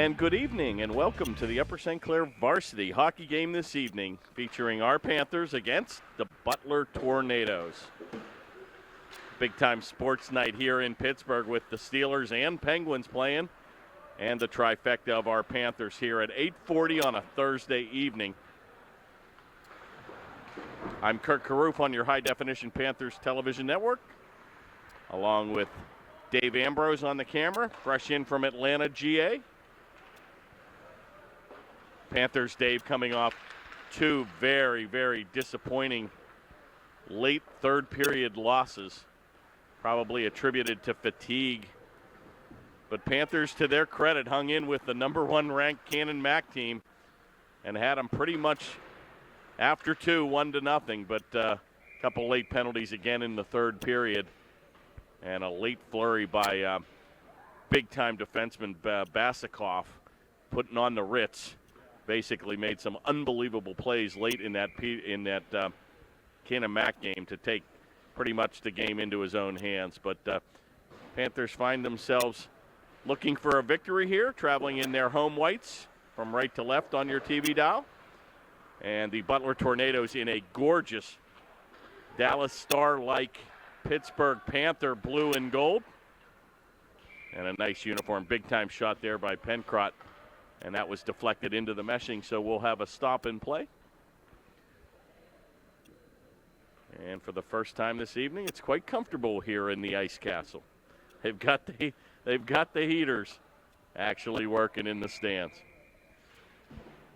And good evening and welcome to the Upper St. Clair varsity hockey game this evening featuring our Panthers against the Butler Tornadoes. Big time sports night here in Pittsburgh with the Steelers and Penguins playing and the trifecta of our Panthers here at 8:40 on a Thursday evening. I'm Kirk Carruth on your High Definition Panthers television network, along with Dave Ambrose on the camera, fresh in from Atlanta, GA. Panthers, Dave, coming off two very, very disappointing late third period losses, probably attributed to fatigue. But Panthers, to their credit, hung in with the number one ranked Cannon Mac team and had them pretty much after two, 1-0. But a couple late penalties again in the third period and a late flurry by big-time defenseman Basikov putting on the Ritz. Basically made some unbelievable plays late in that Cannon Mac game to take pretty much the game into his own hands. But Panthers find themselves looking for a victory here, traveling in their home whites from right to left on your TV dial. And the Butler Tornadoes in a gorgeous Dallas Star-like Pittsburgh Panther blue and gold. And a nice uniform, big-time shot there by Pencrott. And that was deflected into the meshing, so we'll have a stop and play. And for the first time this evening, it's quite comfortable here in the Ice Castle. They've got the heaters actually working in the stands.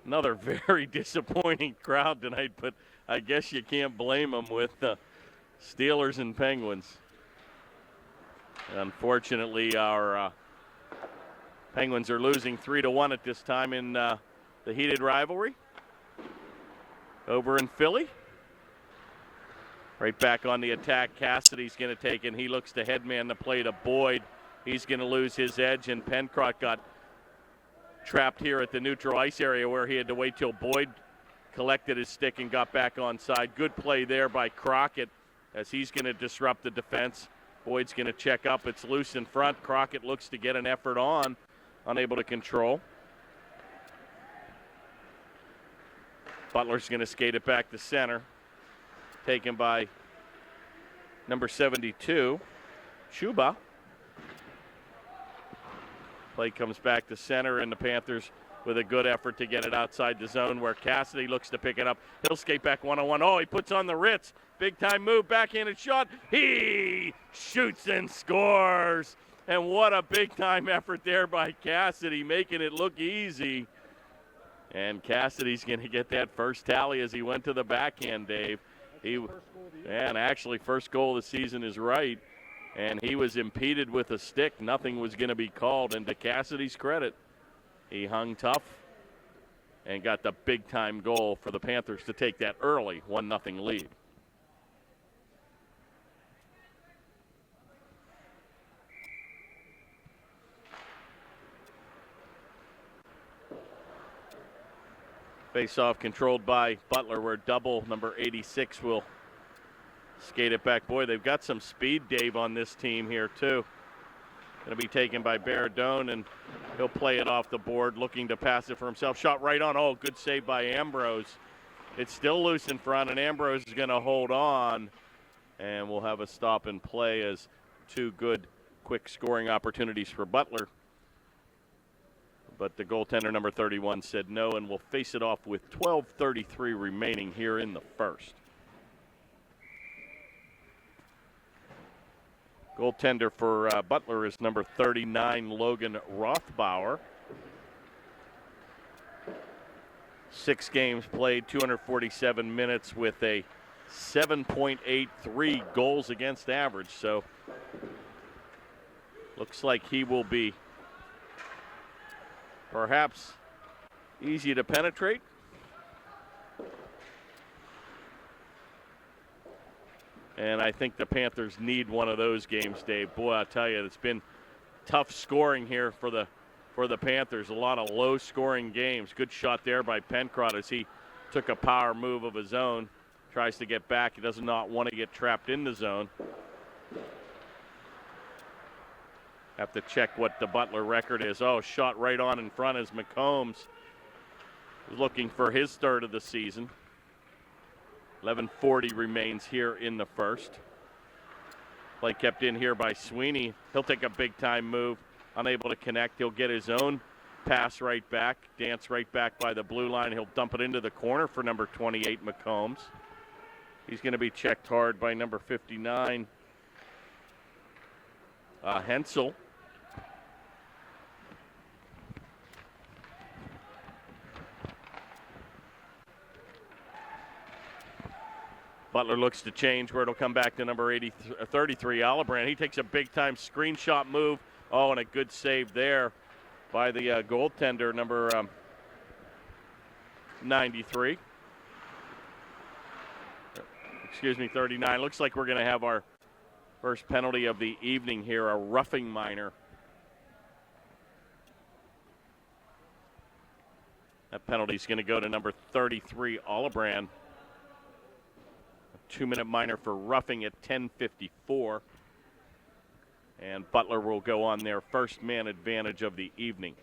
Another very disappointing crowd tonight, but I guess you can't blame them with the Steelers and Penguins. Unfortunately, our Penguins are losing 3-1 at this time in the heated rivalry over in Philly. Right back on the attack, Cassidy's going to take it. He looks to headman the play to Boyd. He's going to lose his edge, and Pencrott got trapped here at the neutral ice area where he had to wait till Boyd collected his stick and got back onside. Good play there by Crockett as he's going to disrupt the defense. Boyd's going to check up. It's loose in front. Crockett looks to get an effort on. Unable to control. Butler's going to skate it back to center. Taken by number 72, Chuba. Play comes back to center, and the Panthers with a good effort to get it outside the zone where Cassidy looks to pick it up. He'll skate back one-on-one. Oh, he puts on the Ritz. Big-time move, backhanded shot. He shoots and scores. And what a big-time effort there by Cassidy, making it look easy. And Cassidy's going to get that first tally as he went to the backhand, Dave. And actually, first goal of the season is right. And he was impeded with a stick. Nothing was going to be called. And to Cassidy's credit, he hung tough and got the big-time goal for the Panthers to take that early 1-0 lead. Face-off controlled by Butler, where double number 86 will skate it back. Boy, they've got some speed, Dave, on this team here, too. Going to be taken by Baradone, and he'll play it off the board, looking to pass it for himself. Shot right on. Oh, good save by Ambrose. It's still loose in front, and Ambrose is going to hold on. And we'll have a stop and play as two good, quick scoring opportunities for Butler. But the goaltender, number 31, said no, and we'll face it off with 12:33 remaining here in the first. Goaltender for Butler is number 39, Logan Rothbauer. 6 games played, 247 minutes with a 7.83 goals against average. So looks like he will be perhaps easy to penetrate. And I think the Panthers need one of those games, Dave. Boy, I tell you, it's been tough scoring here for the Panthers. A lot of low-scoring games. Good shot there by Pencrott as he took a power move of his own. Tries to get back. He does not want to get trapped in the zone. Have to check what the Butler record is. Oh, shot right on in front as McCombs looking for his third of the season. 11:40 remains here in the first. Play kept in here by Sweeney. He'll take a big-time move. Unable to connect. He'll get his own pass right back. Dance right back by the blue line. He'll dump it into the corner for number 28, McCombs. He's going to be checked hard by number 59, Hensel. Butler looks to change where it'll come back to number 33, Allebrand. He takes a big-time screenshot move. Oh, and a good save there by the goaltender, number 93. Excuse me, 39. Looks like we're going to have our first penalty of the evening here, a roughing minor. That penalty is going to go to number 33, Allebrand. 2-minute minor for roughing at 10:54. And Butler will go on their first man advantage of the evening.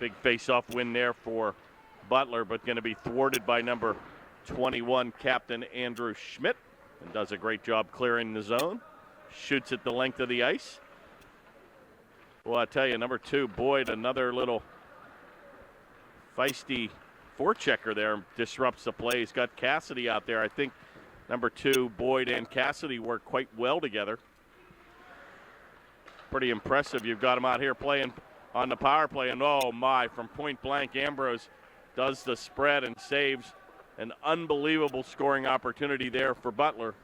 Big face-off win there for Butler, but going to be thwarted by number 21, Captain Andrew Schmidt, and does a great job clearing the zone. Shoots at the length of the ice. Well, I tell you, number 2, Boyd, another little feisty forechecker there, disrupts the play. He's got Cassidy out there. I think number 2, Boyd and Cassidy work quite well together. Pretty impressive. You've got him out here playing on the power play, and oh my, from point blank, Ambrose does the spread and saves an unbelievable scoring opportunity there for Butler.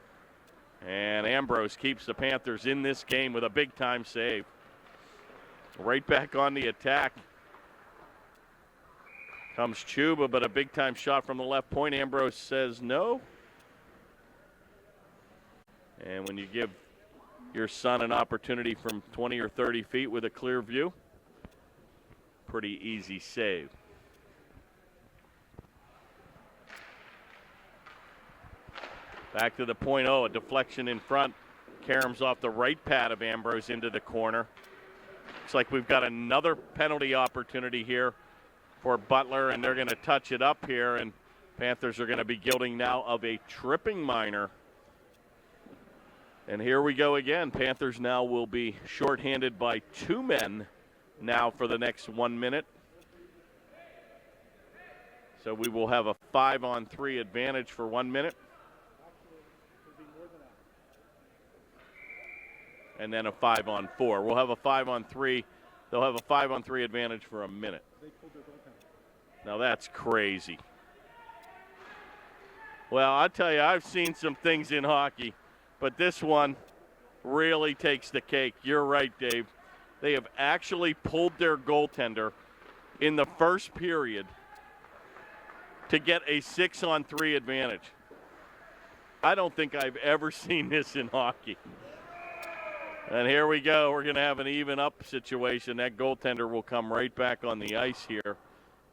And Ambrose keeps the Panthers in this game with a big-time save. Right back on the attack comes Chuba, but a big-time shot from the left point. Ambrose says no. And when you give your son an opportunity from 20 or 30 feet with a clear view, pretty easy save. Back to the point. Oh, a deflection in front. Karam's off the right pad of Ambrose into the corner. Looks like we've got another penalty opportunity here for Butler, and they're going to touch it up here, and Panthers are going to be guilting now of a tripping minor. And here we go again. Panthers now will be shorthanded by 2 men now for the next 1 minute. So we will have a 5-on-3 advantage for 1 minute. And then a 5-on-4. We'll have a 5-on-3. They'll have a 5-on-3 advantage for a minute. Now that's crazy. Well, I tell you, I've seen some things in hockey, but this one really takes the cake. You're right, Dave. They have actually pulled their goaltender in the first period to get a 6-on-3 advantage. I don't think I've ever seen this in hockey. And here we go. We're going to have an even up situation. That goaltender will come right back on the ice here.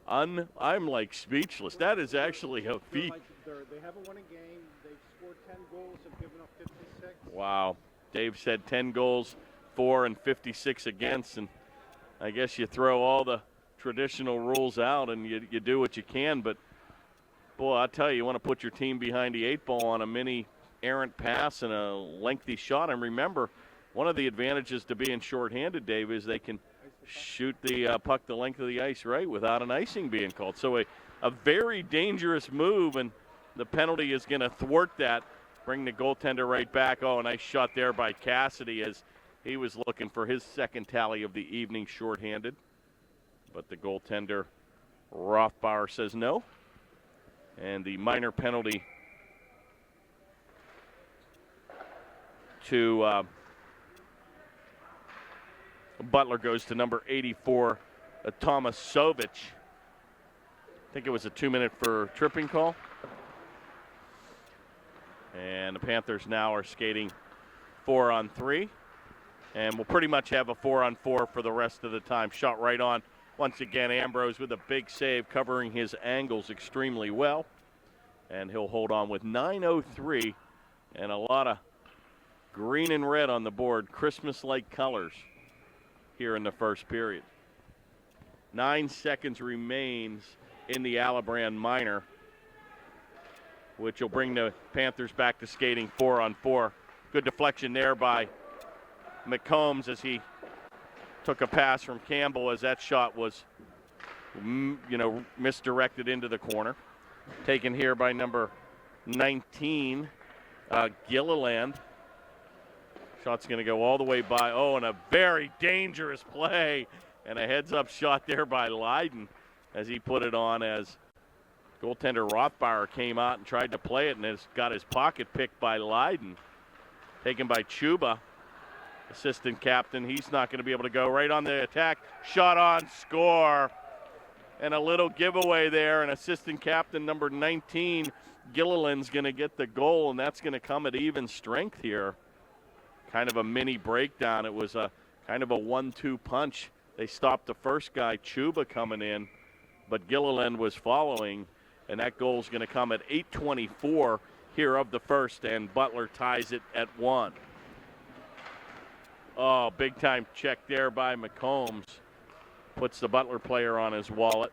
I'm like speechless. That is actually a feat. They haven't won a game. They've scored 10 goals and given up 56. Wow. Dave said 10 goals for and 56 against. And I guess you throw all the traditional rules out and you do what you can. But, boy, I tell you want to put your team behind the 8 ball on a mini errant pass and a lengthy shot. And remember, one of the advantages to being shorthanded, Dave, is they can shoot the puck the length of the ice right without an icing being called. So a very dangerous move, and the penalty is going to thwart that, bring the goaltender right back. Oh, a nice shot there by Cassidy as he was looking for his second tally of the evening shorthanded. But the goaltender, Rothbauer, says no. And the minor penalty to Butler goes to number 84, Thomas Sovic. I think it was a 2-minute for tripping call. And the Panthers now are skating 4-on-3. And we'll pretty much have a 4-on-4 for the rest of the time. Shot right on. Once again, Ambrose with a big save, covering his angles extremely well. and he'll hold on with 9:03 and a lot of green and red on the board, Christmas-like colors here in the first period. 9 seconds remains in the Alibrand minor, which will bring the Panthers back to skating 4-on-4. Good deflection there by McCombs as he took a pass from Campbell as that shot was, misdirected into the corner. Taken here by number 19, Gilliland. Shot's going to go all the way by. Oh, and a very dangerous play. And a heads-up shot there by Leiden as he put it on as goaltender Rothbauer came out and tried to play it and has got his pocket picked by Leiden. Taken by Chuba, assistant captain. He's not going to be able to go right on the attack. Shot on, score. And a little giveaway there, and assistant captain number 19, Gilliland's going to get the goal, and that's going to come at even strength here. Kind of a mini breakdown. It was a kind of a 1-2 punch. They stopped the first guy, Chuba, coming in, but Gilliland was following, and that goal's going to come at 8:24 here of the first, and Butler ties it at 1. Oh, big-time check there by McCombs. Puts the Butler player on his wallet.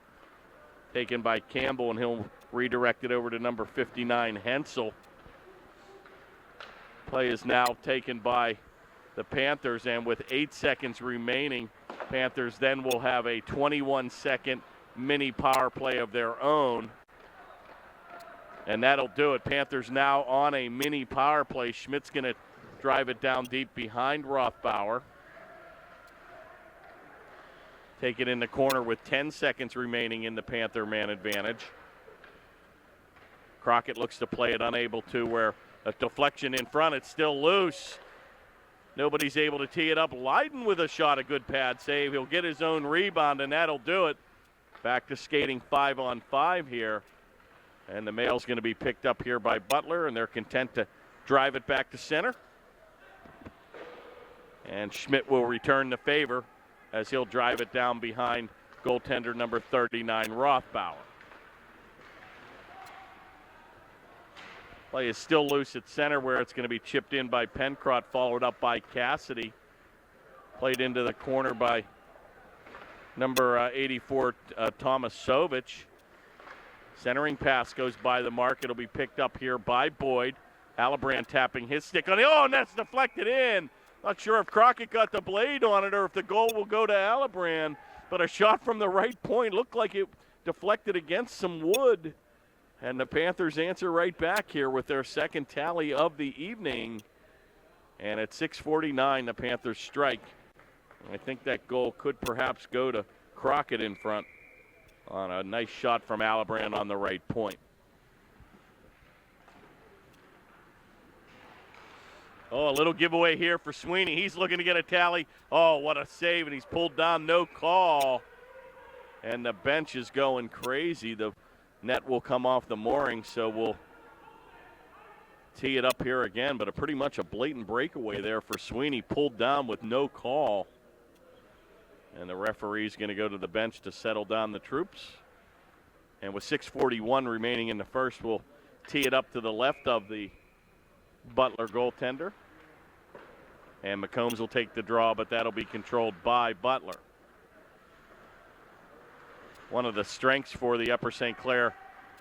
Taken by Campbell, and he'll redirect it over to number 59, Hensel. Play is now taken by the Panthers, and with 8 seconds remaining, Panthers then will have a 21-second mini power play of their own. And that'll do it. Panthers now on a mini power play. Schmidt's going to drive it down deep behind Rothbauer. Take it in the corner with 10 seconds remaining in the Panther man advantage. Crockett looks to play it, unable to, where a deflection in front. It's still loose. Nobody's able to tee it up. Leiden with a shot, a good pad save. He'll get his own rebound, and that'll do it. Back to skating 5-on-5 here. And the mail's going to be picked up here by Butler, and they're content to drive it back to center. And Schmidt will return the favor as he'll drive it down behind goaltender number 39, Rothbauer. Play is still loose at center where it's going to be chipped in by Pencrott, followed up by Cassidy. Played into the corner by number 84, Tomasovich. Centering pass goes by the mark. It'll be picked up here by Boyd. Alibrand tapping his stick on it. Oh, and that's deflected in. Not sure if Crockett got the blade on it or if the goal will go to Alibrand. But a shot from the right point looked like it deflected against some wood. And the Panthers answer right back here with their second tally of the evening. And at 6:49, the Panthers strike. I think that goal could perhaps go to Crockett in front on a nice shot from Alibrand on the right point. Oh, a little giveaway here for Sweeney. He's looking to get a tally. Oh, what a save, and he's pulled down, no call. And the bench is going crazy. The net will come off the mooring, so we'll tee it up here again, but pretty much a blatant breakaway there for Sweeney, pulled down with no call. And the referee's going to go to the bench to settle down the troops. And with 6:41 remaining in the first, we'll tee it up to the left of the Butler goaltender. And McCombs will take the draw, but that'll be controlled by Butler. One of the strengths for the Upper St. Clair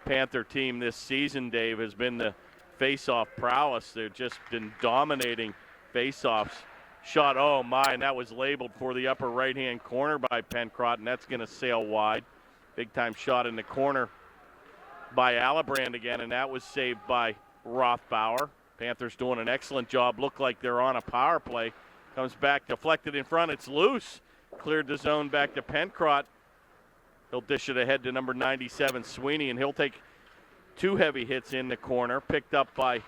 Panther team this season, Dave, has been the face-off prowess. They've just been dominating face-offs. Shot, oh my, and that was labeled for the upper right-hand corner by Pencrott, and that's going to sail wide. Big-time shot in the corner by Alibrand again, and that was saved by Rothbauer. Panthers doing an excellent job. Look like they're on a power play. Comes back, deflected in front. It's loose. Cleared the zone back to Pencrott. He'll dish it ahead to number 97, Sweeney, and he'll take two heavy hits in the corner. Picked up by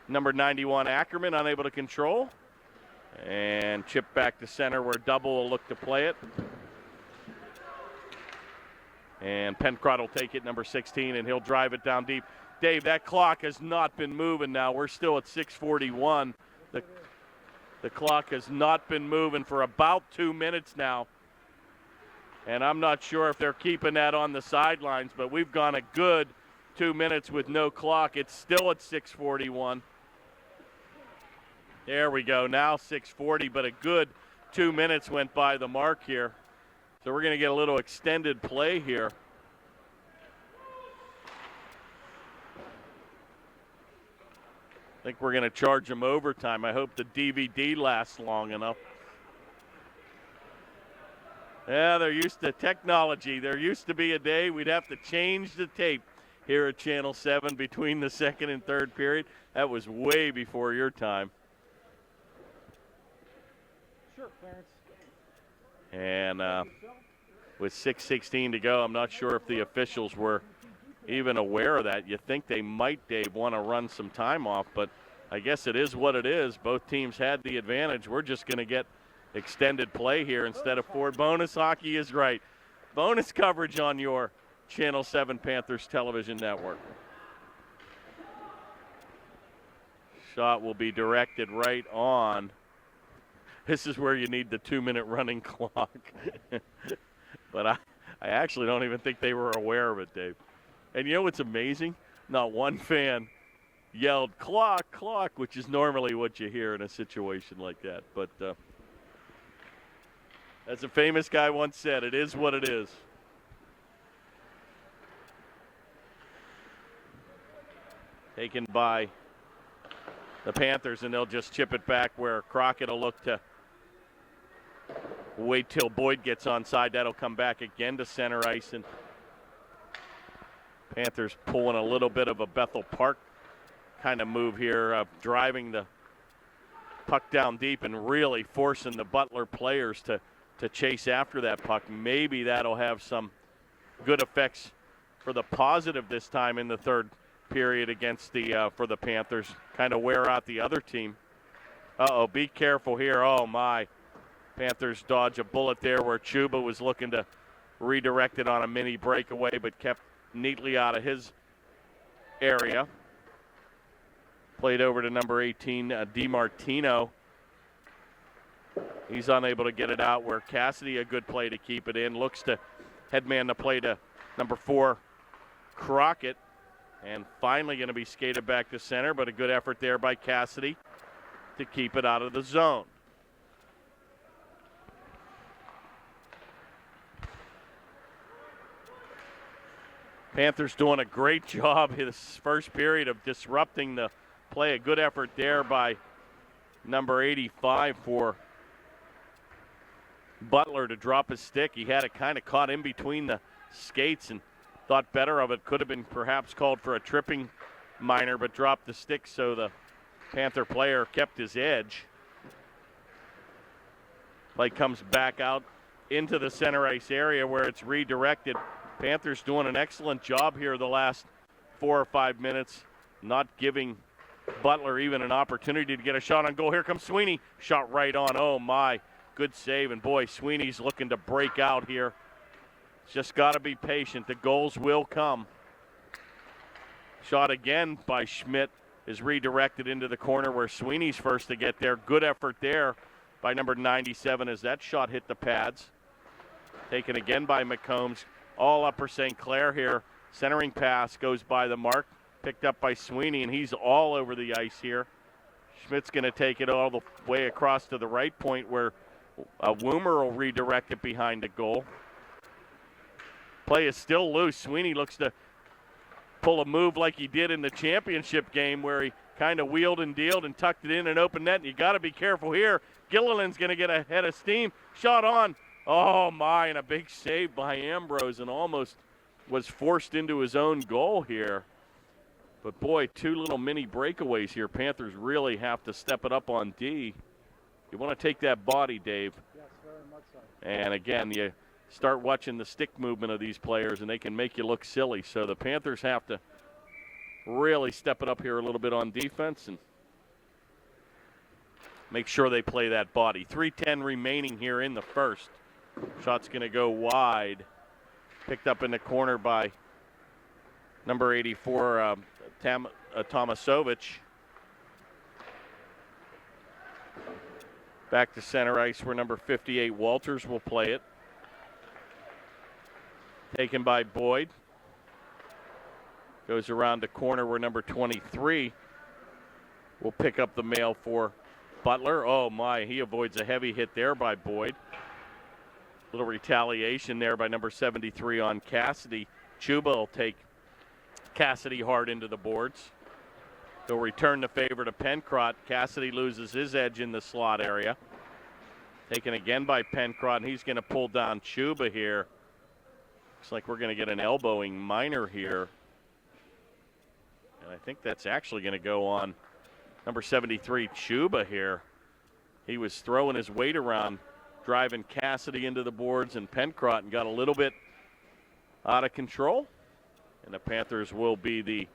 number 91, Ackerman, unable to control. And chipped back to center where Double will look to play it. And Pencrott will take it, number 16, and he'll drive it down deep. Dave, that clock has not been moving now. We're still at 6:41. The clock has not been moving for about 2 minutes now. And I'm not sure if they're keeping that on the sidelines, but we've gone a good 2 minutes with no clock. It's still at 6:41. There we go. Now 6:40, but a good 2 minutes went by the mark here. So we're going to get a little extended play here. I think we're going to charge them overtime. I hope the DVD lasts long enough. Yeah, they're used to technology. There used to be a day we'd have to change the tape here at Channel 7 between the second and third period. That was way before your time. Sure, Clarence. And with 6:16 to go, I'm not sure if the officials were even aware of that. You think they might, Dave, want to run some time off, but I guess it is what it is. Both teams had the advantage. We're just going to get extended play here instead of 4. Bonus hockey is right. Bonus coverage on your Channel 7 Panthers television network. Shot will be directed right on. This is where you need the 2-minute running clock. But I actually don't even think they were aware of it, Dave. And you know what's amazing? Not one fan yelled, "Clock, clock," which is normally what you hear in a situation like that. But as a famous guy once said, it is what it is. Taken by the Panthers, and they'll just chip it back where Crockett will look to wait till Boyd gets onside. That'll come back again to center ice, and Panthers pulling a little bit of a Bethel Park kind of move here, driving the puck down deep and really forcing the Butler players to chase after that puck. Maybe that'll have some good effects for the positive this time in the third period against the for the Panthers. Kind of wear out the other team. Be careful here. Oh my. Panthers dodge a bullet there where Chuba was looking to redirect it on a mini breakaway, but kept neatly out of his area. Played over to number 18, DiMartino. He's unable to get it out where Cassidy, a good play to keep it in. Looks to headman the play to number 4, Crockett. And finally going to be skated back to center, but a good effort there by Cassidy to keep it out of the zone. Panthers doing a great job in this first period of disrupting the play. A good effort there by number 85 for Butler to drop his stick. He had it kind of caught in between the skates and thought better of it. Could have been perhaps called for a tripping minor, but dropped the stick so the Panther player kept his edge. Play comes back out into the center ice area where it's redirected. Panthers doing an excellent job here the last 4 or 5 minutes, not giving Butler even an opportunity to get a shot on goal. Here comes Sweeney. Shot right on. Oh, my. Good save. And, boy, Sweeney's looking to break out here. Just got to be patient. The goals will come. Shot again by Schmidt is redirected into the corner where Sweeney's first to get there. Good effort there by number 97 as that shot hit the pads. Taken again by McCombs. All upper St. Clair here. Centering pass goes by the mark. Picked up by Sweeney, and he's all over the ice here. Schmidt's going to take it all the way across to the right point where Woomer will redirect it behind the goal. Play is still loose. Sweeney looks to pull a move like he did in the championship game where he kind of wheeled and dealed and tucked it in an open net. And you got to be careful here. Gilliland's going to get a head of steam. Shot on. Oh, my, and a big save by Ambrose, and almost was forced into his own goal here. But, boy, 2 little mini breakaways here. Panthers really have to step it up on D. You want to take that body, Dave. Yes, very much so. And, again, you start watching the stick movement of these players, and they can make you look silly. So the Panthers have to really step it up here a little bit on defense and make sure they play that body. 3:10 remaining here in the first. Shot's going to go wide. Picked up in the corner by number 84, Tomasovich. Back to center ice where number 58, Walters, will play it. Taken by Boyd. Goes around the corner where number 23 will pick up the mail for Butler. Oh my, he avoids a heavy hit there by Boyd. Little retaliation there by number 73 on Cassidy. Chuba will take Cassidy hard into the boards. He'll return the favor to Pencrott. Cassidy loses his edge in the slot area. Taken again by Pencrott, and he's going to pull down Chuba here. Looks like we're going to get an elbowing minor here. And I think that's actually going to go on number 73, Chuba here. He was throwing his weight around, driving Cassidy into the boards and Pencrott, and got a little bit out of control. And the Panthers will be the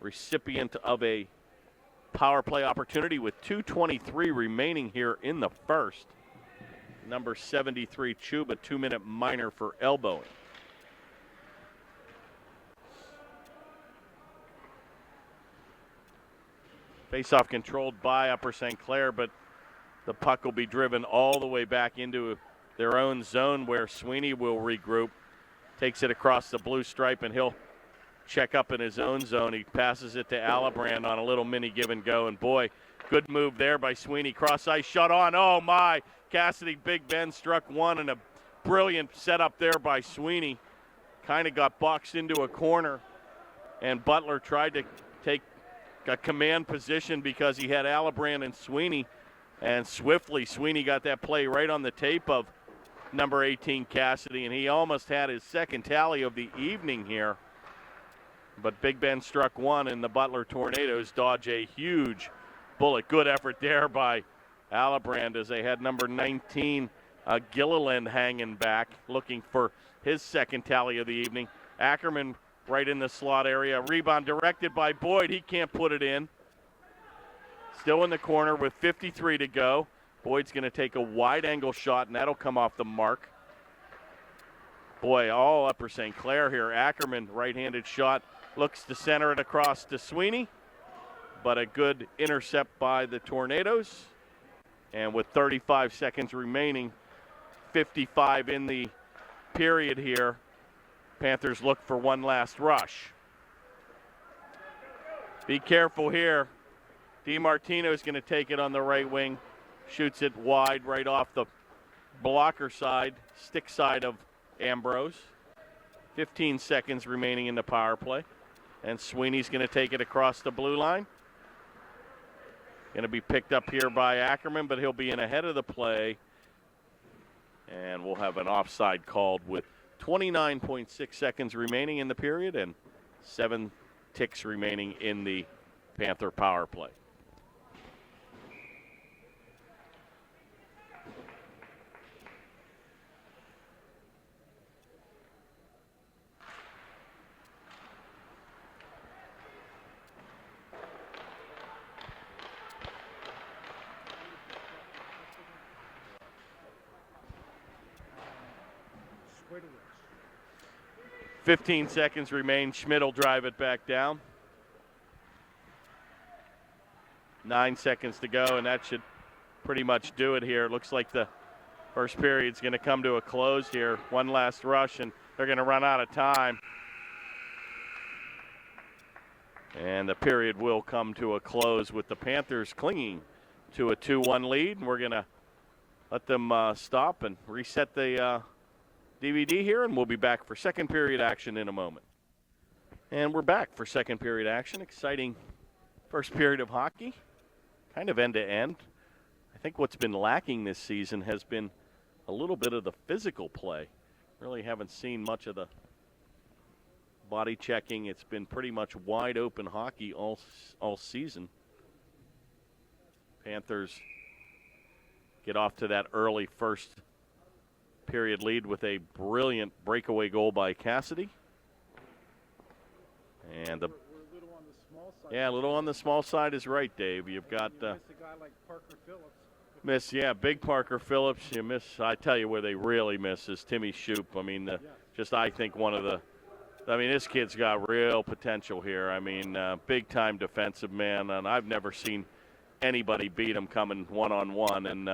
recipient of a power play opportunity with 2:23 remaining here in the first. Number 73, Chuba, 2-minute minor for elbowing. Face-off controlled by Upper St. Clair, but the puck will be driven all the way back into their own zone where Sweeney will regroup. Takes it across the blue stripe, and he'll check up in his own zone. He passes it to Alibrand on a little mini give and go, and boy, good move there by Sweeney. Cross ice shot on. Oh my! Cassidy Big Ben struck one, and a brilliant setup there by Sweeney. Kind of got boxed into a corner, and Butler tried to take a command position because he had Alibrand and Sweeney, and swiftly Sweeney got that play right on the tape of number 18 Cassidy, and he almost had his second tally of the evening here. But Big Ben struck one, and the Butler Tornadoes dodge a huge bullet. Good effort there by Alibrand as they had number 19 Gilliland hanging back, looking for his second tally of the evening. Ackerman right in the slot area. Rebound directed by Boyd. He can't put it in. Still in the corner with 53 to go. Boyd's going to take a wide angle shot, and that'll come off the mark. Boy, all Upper St. Clair here. Ackerman, right-handed shot, looks to center it across to Sweeney, but a good intercept by the Tornadoes. And with 35 seconds remaining, 55 in the period here, Panthers look for one last rush. Be careful here. DiMartino is going to take it on the right wing. Shoots it wide right off the blocker side, stick side of Ambrose. 15 seconds remaining in the power play. And Sweeney's going to take it across the blue line. Going to be picked up here by Ackerman, but he'll be in ahead of the play. And we'll have an offside called with 29.6 seconds remaining in the period and 7 ticks remaining in the Panther power play. Squidward. 15 seconds remain. Schmidt will drive it back down. 9 seconds to go, and that should pretty much do it here. It looks like the first period's going to come to a close here. One last rush, and they're going to run out of time. And the period will come to a close with the Panthers clinging to a 2-1 lead. And we're going to let them stop and reset the DVD here, and we'll be back for second period action in a moment. And we're back for second period action. Exciting first period of hockey, kind of end to end. I think what's been lacking this season has been a little bit of the physical play. Really haven't seen much of the body checking. It's been pretty much wide open hockey all season. Panthers get off to that early first period lead with a brilliant breakaway goal by Cassidy. And We're a little on the small side. yeah, a little on the small side is right, Dave. You've got You miss a guy like Parker Phillips. big Parker Phillips. You miss, I tell you where they really miss is Timmy Shoup. I mean, I think this kid's got real potential here. I mean, big time defensive man, and I've never seen anybody beat him coming one-on-one. And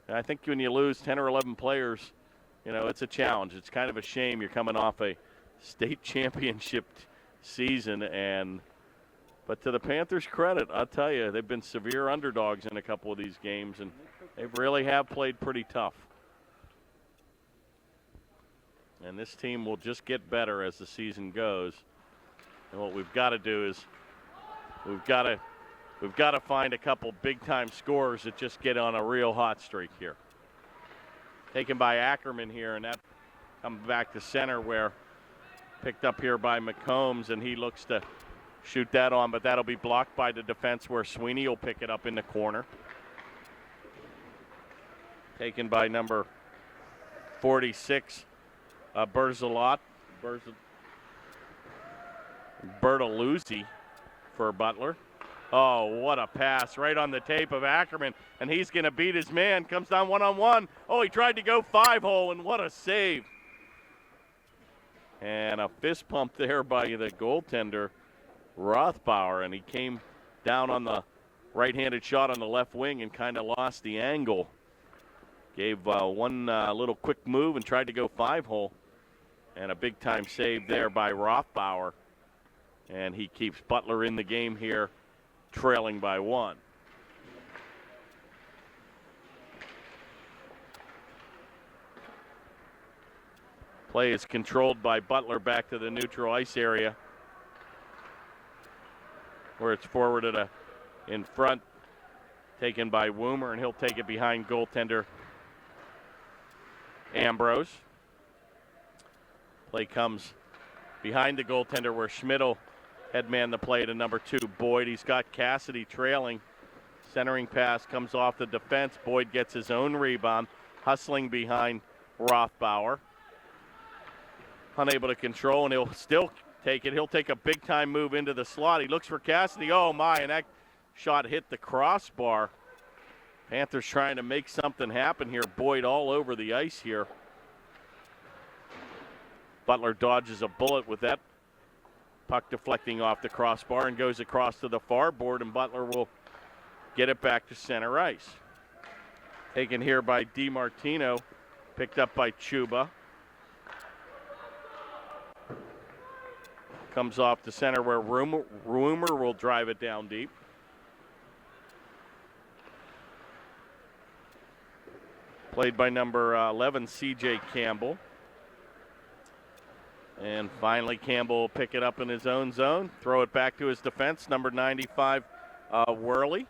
I think when you lose 10 or 11 players, it's a challenge. It's kind of a shame you're coming off a state championship season. But to the Panthers' credit, I'll tell you, they've been severe underdogs in a couple of these games, and they really have played pretty tough. And this team will just get better as the season goes. And what we've got to do is we've got to find a couple big-time scorers that just get on a real hot streak here. Taken by Ackerman here, and that comes back to center where picked up here by McCombs, and he looks to shoot that on, but that'll be blocked by the defense where Sweeney will pick it up in the corner. Taken by number 46, Bertoluzzi for Butler. Oh, what a pass right on the tape of Ackerman, and he's going to beat his man. Comes down one-on-one. Oh, he tried to go 5-hole, and what a save. And a fist pump there by the goaltender, Rothbauer, and he came down on the right-handed shot on the left wing and kind of lost the angle. Gave one little quick move and tried to go 5-hole, and a big-time save there by Rothbauer. And he keeps Butler in the game here, trailing by 1. Play is controlled by Butler back to the neutral ice area, where it's forwarded in front, taken by Woomer, and he'll take it behind goaltender Ambrose. Play comes behind the goaltender where Schmidl headman the play to number 2, Boyd. He's got Cassidy trailing. Centering pass comes off the defense. Boyd gets his own rebound, hustling behind Rothbauer. Unable to control, and he'll still take it. He'll take a big-time move into the slot. He looks for Cassidy. Oh, my, and that shot hit the crossbar. Panthers trying to make something happen here. Boyd all over the ice here. Butler dodges a bullet with that puck deflecting off the crossbar and goes across to the far board, and Butler will get it back to center ice. Taken here by DiMartino, picked up by Chuba. Comes off the center where Rumer will drive it down deep. Played by number 11, C.J. Campbell. And finally, Campbell will pick it up in his own zone, throw it back to his defense, number 95, Worley.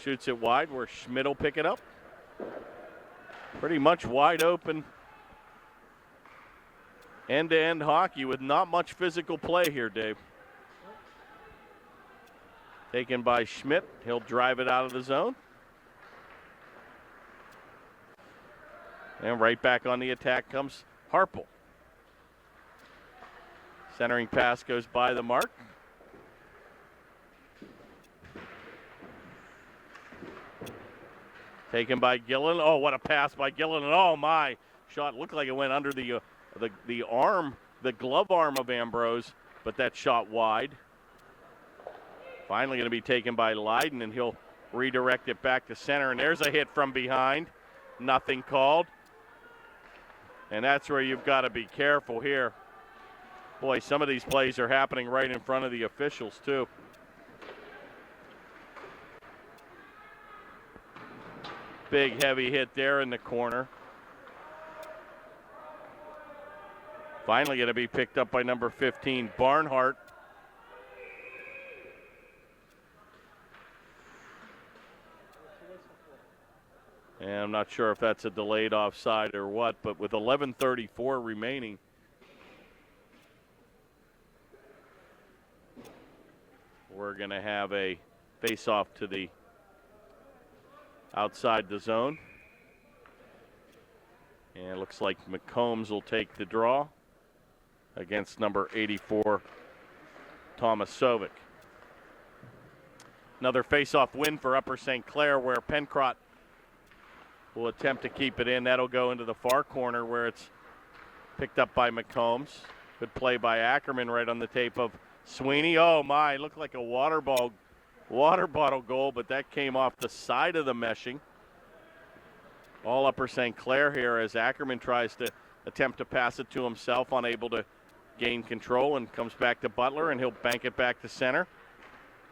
Shoots it wide where Schmidt will pick it up. Pretty much wide open end-to-end hockey with not much physical play here, Dave. Taken by Schmidt. He'll drive it out of the zone. And right back on the attack comes Harpel. Centering pass goes by the mark. Taken by Gillen. Oh, what a pass by Gillen. And oh, my. Shot looked like it went under the arm, the glove arm of Ambrose, but that shot wide. Finally going to be taken by Leiden, and he'll redirect it back to center. And there's a hit from behind. Nothing called. And that's where you've got to be careful here. Boy, some of these plays are happening right in front of the officials, too. Big, heavy hit there in the corner. Finally going to be picked up by number 15, Barnhart. And I'm not sure if that's a delayed offside or what, but with 11:34 remaining, we're going to have a face-off to the outside the zone. And it looks like McCombs will take the draw against number 84, Tomasovic. Another face-off win for Upper St. Clair, where Pencrott will attempt to keep it in. That'll go into the far corner where it's picked up by McCombs. Good play by Ackerman right on the tape of Sweeney. Oh, my, it looked like a water bottle goal, but that came off the side of the meshing. All Upper St. Clair here as Ackerman tries to attempt to pass it to himself, unable to gained control and comes back to Butler, and he'll bank it back to center.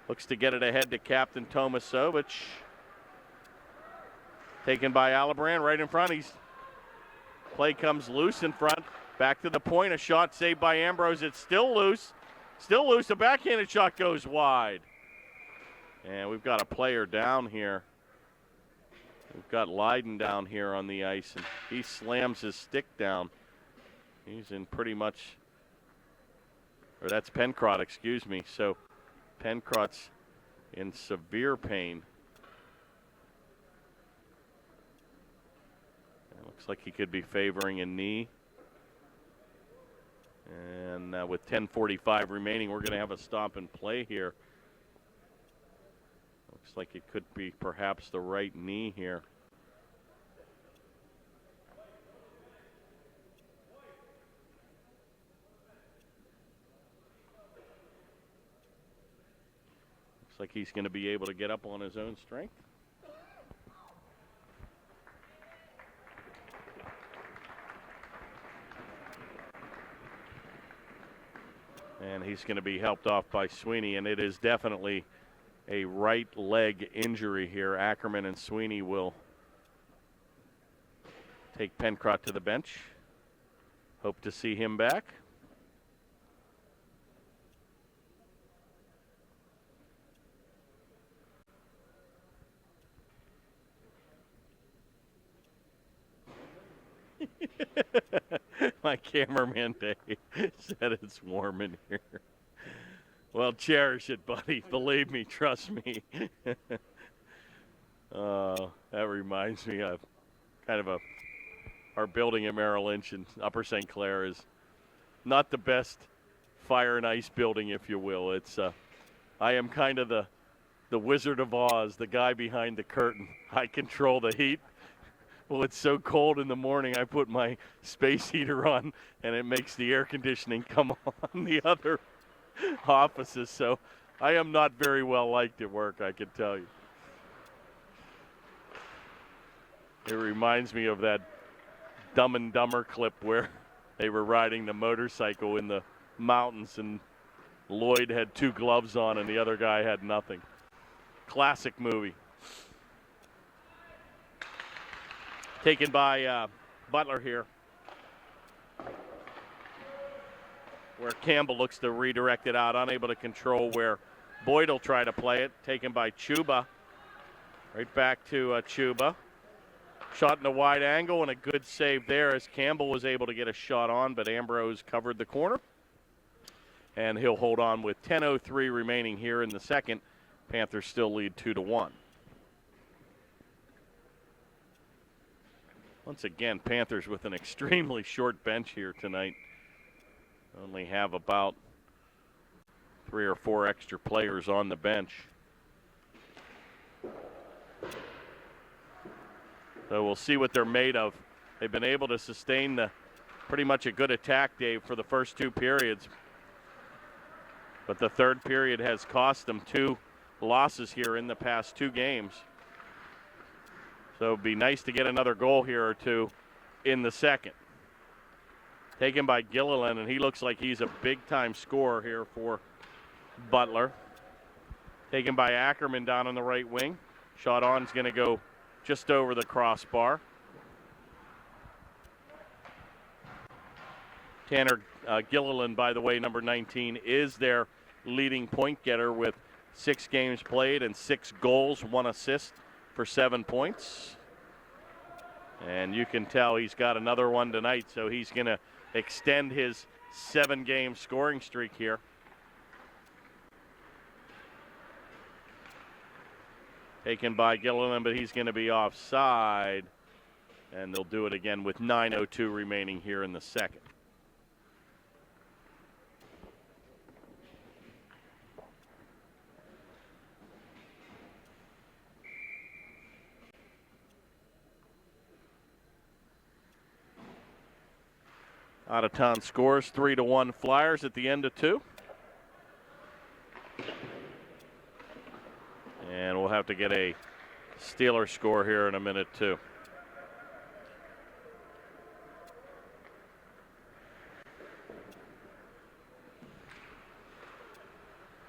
Looks to get it ahead to Captain Tomasovich. Taken by Alibrand right in front. Play comes loose in front. Back to the point. A shot saved by Ambrose. It's still loose. Still loose. A backhanded shot goes wide. And we've got a player down here. We've got Leiden down here on the ice, and he slams his stick down. He's in pretty much, or that's Pencrott, excuse me. So Pencrott's in severe pain. It looks like he could be favoring a knee. And with 10:45 remaining, we're going to have a stop and play here. Looks like it could be perhaps the right knee here. Looks like he's going to be able to get up on his own strength. And he's going to be helped off by Sweeney, and it is definitely a right leg injury here. Ackerman and Sweeney will take Pencrott to the bench. Hope to see him back. My cameraman Dave said it's warm in here. Well, cherish it, buddy. Believe me, trust me. That reminds me of kind of our building at Merrill Lynch in Upper St. Clair is not the best fire and ice building, if you will. It's I am kind of the Wizard of Oz, the guy behind the curtain. I control the heat. Well, it's so cold in the morning, I put my space heater on, and it makes the air conditioning come on the other offices. So I am not very well liked at work, I can tell you. It reminds me of that Dumb and Dumber clip where they were riding the motorcycle in the mountains, and Lloyd had 2 gloves on and the other guy had nothing. Classic movie. Taken by Butler here, where Campbell looks to redirect it out, unable to control where Boyd will try to play it. Taken by Chuba. Right back to Chuba. Shot in a wide angle and a good save there as Campbell was able to get a shot on, but Ambrose covered the corner. And he'll hold on with 10:03 remaining here in the second. Panthers still lead 2-1. Once again, Panthers with an extremely short bench here tonight. Only have about 3 or 4 extra players on the bench. So we'll see what they're made of. They've been able to sustain pretty much a good attack, Dave, for the first 2 periods. But the third period has cost them 2 losses here in the past 2 games. So it'd be nice to get another goal here or 2 in the second. Taken by Gilliland, and he looks like he's a big-time scorer here for Butler. Taken by Ackerman down on the right wing. Shot on's going to go just over the crossbar. Tanner Gilliland, by the way, number 19, is their leading point getter with 6 games played and 6 goals, 1 assist for 7 points. And you can tell he's got another one tonight, so he's going to extend his 7-game scoring streak here. Taken by Gilliland, but he's going to be offside. And they'll do it again with 9:02 remaining here in the second. Out of town scores 3-1 Flyers at the end of 2. And we'll have to get a Steeler score here in a minute, too.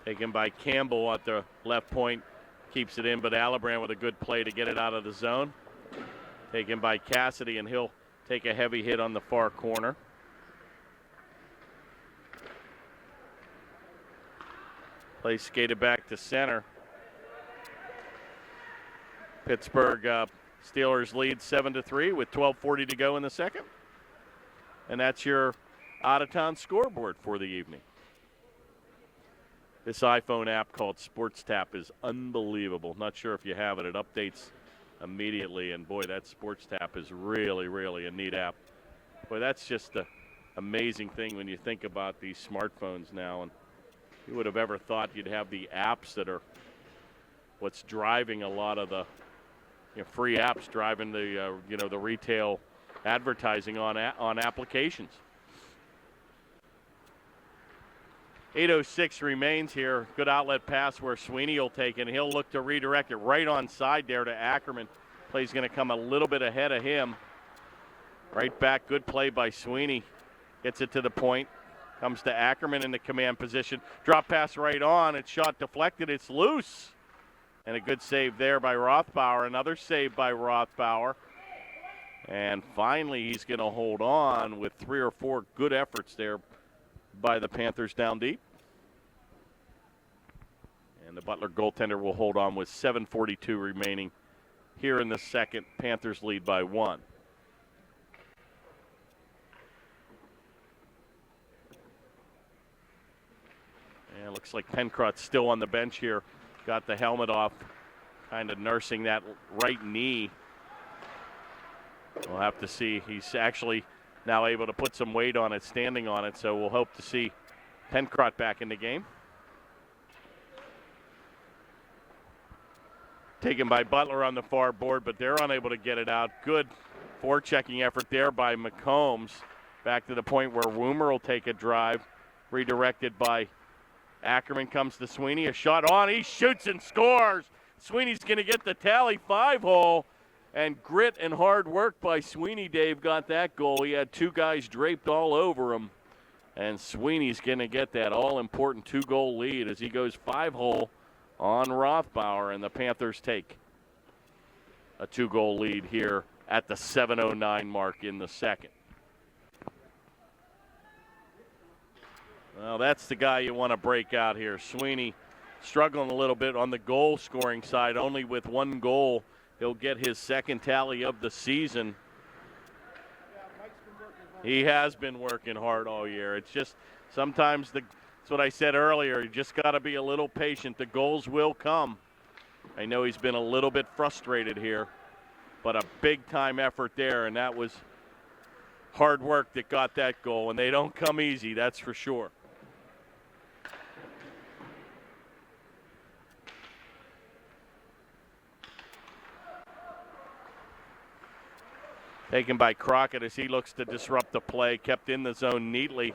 Taken by Campbell at the left point. Keeps it in, but Alibrand with a good play to get it out of the zone. Taken by Cassidy, and he'll take a heavy hit on the far corner. Play skated back to center. Pittsburgh Steelers lead 7-3 with 12:40 to go in the second. And that's your out-of-town scoreboard for the evening. This iPhone app called Sports Tap is unbelievable. Not sure if you have it. It updates immediately, and boy, that Sports Tap is really, really a neat app. Boy, that's just an amazing thing when you think about these smartphones now. And you would have ever thought you'd have the apps that are what's driving a lot of the free apps driving the the retail advertising on applications. 8:06 remains here. Good outlet pass where Sweeney will take it. He'll look to redirect it right on side there to Ackerman. Play's going to come a little bit ahead of him. Right back, good play by Sweeney. Gets it to the point. Comes to Ackerman in the command position. Drop pass right on. It's shot deflected. It's loose. And a good save there by Rothbauer. Another save by Rothbauer. And finally, he's going to hold on with 3 or 4 good efforts there by the Panthers down deep. And the Butler goaltender will hold on with 7:42 remaining here in the second. Panthers lead by 1. And it looks like Pencrott's still on the bench here. Got the helmet off, kind of nursing that right knee. We'll have to see. He's actually now able to put some weight on it, standing on it, so we'll hope to see Pencrott back in the game. Taken by Butler on the far board, but they're unable to get it out. Good forechecking effort there by McCombs. Back to the point where Woomer will take a drive. Redirected by Ackerman, comes to Sweeney. A shot on. He shoots and scores. Sweeney's going to get the tally 5-hole. And grit and hard work by Sweeney, Dave, got that goal. He had 2 guys draped all over him. And Sweeney's going to get that all-important 2-goal lead as he goes 5-hole on Rothbauer. And the Panthers take a 2-goal lead here at the 7:09 mark in the second. Well, that's the guy you want to break out here. Sweeney struggling a little bit on the goal-scoring side, only with 1 goal. He'll get his second tally of the season. He has been working hard all year. It's just sometimes that's what I said earlier. You just got to be a little patient. The goals will come. I know he's been a little bit frustrated here, but a big-time effort there, and that was hard work that got that goal, and they don't come easy, that's for sure. Taken by Crockett as he looks to disrupt the play, kept in the zone neatly,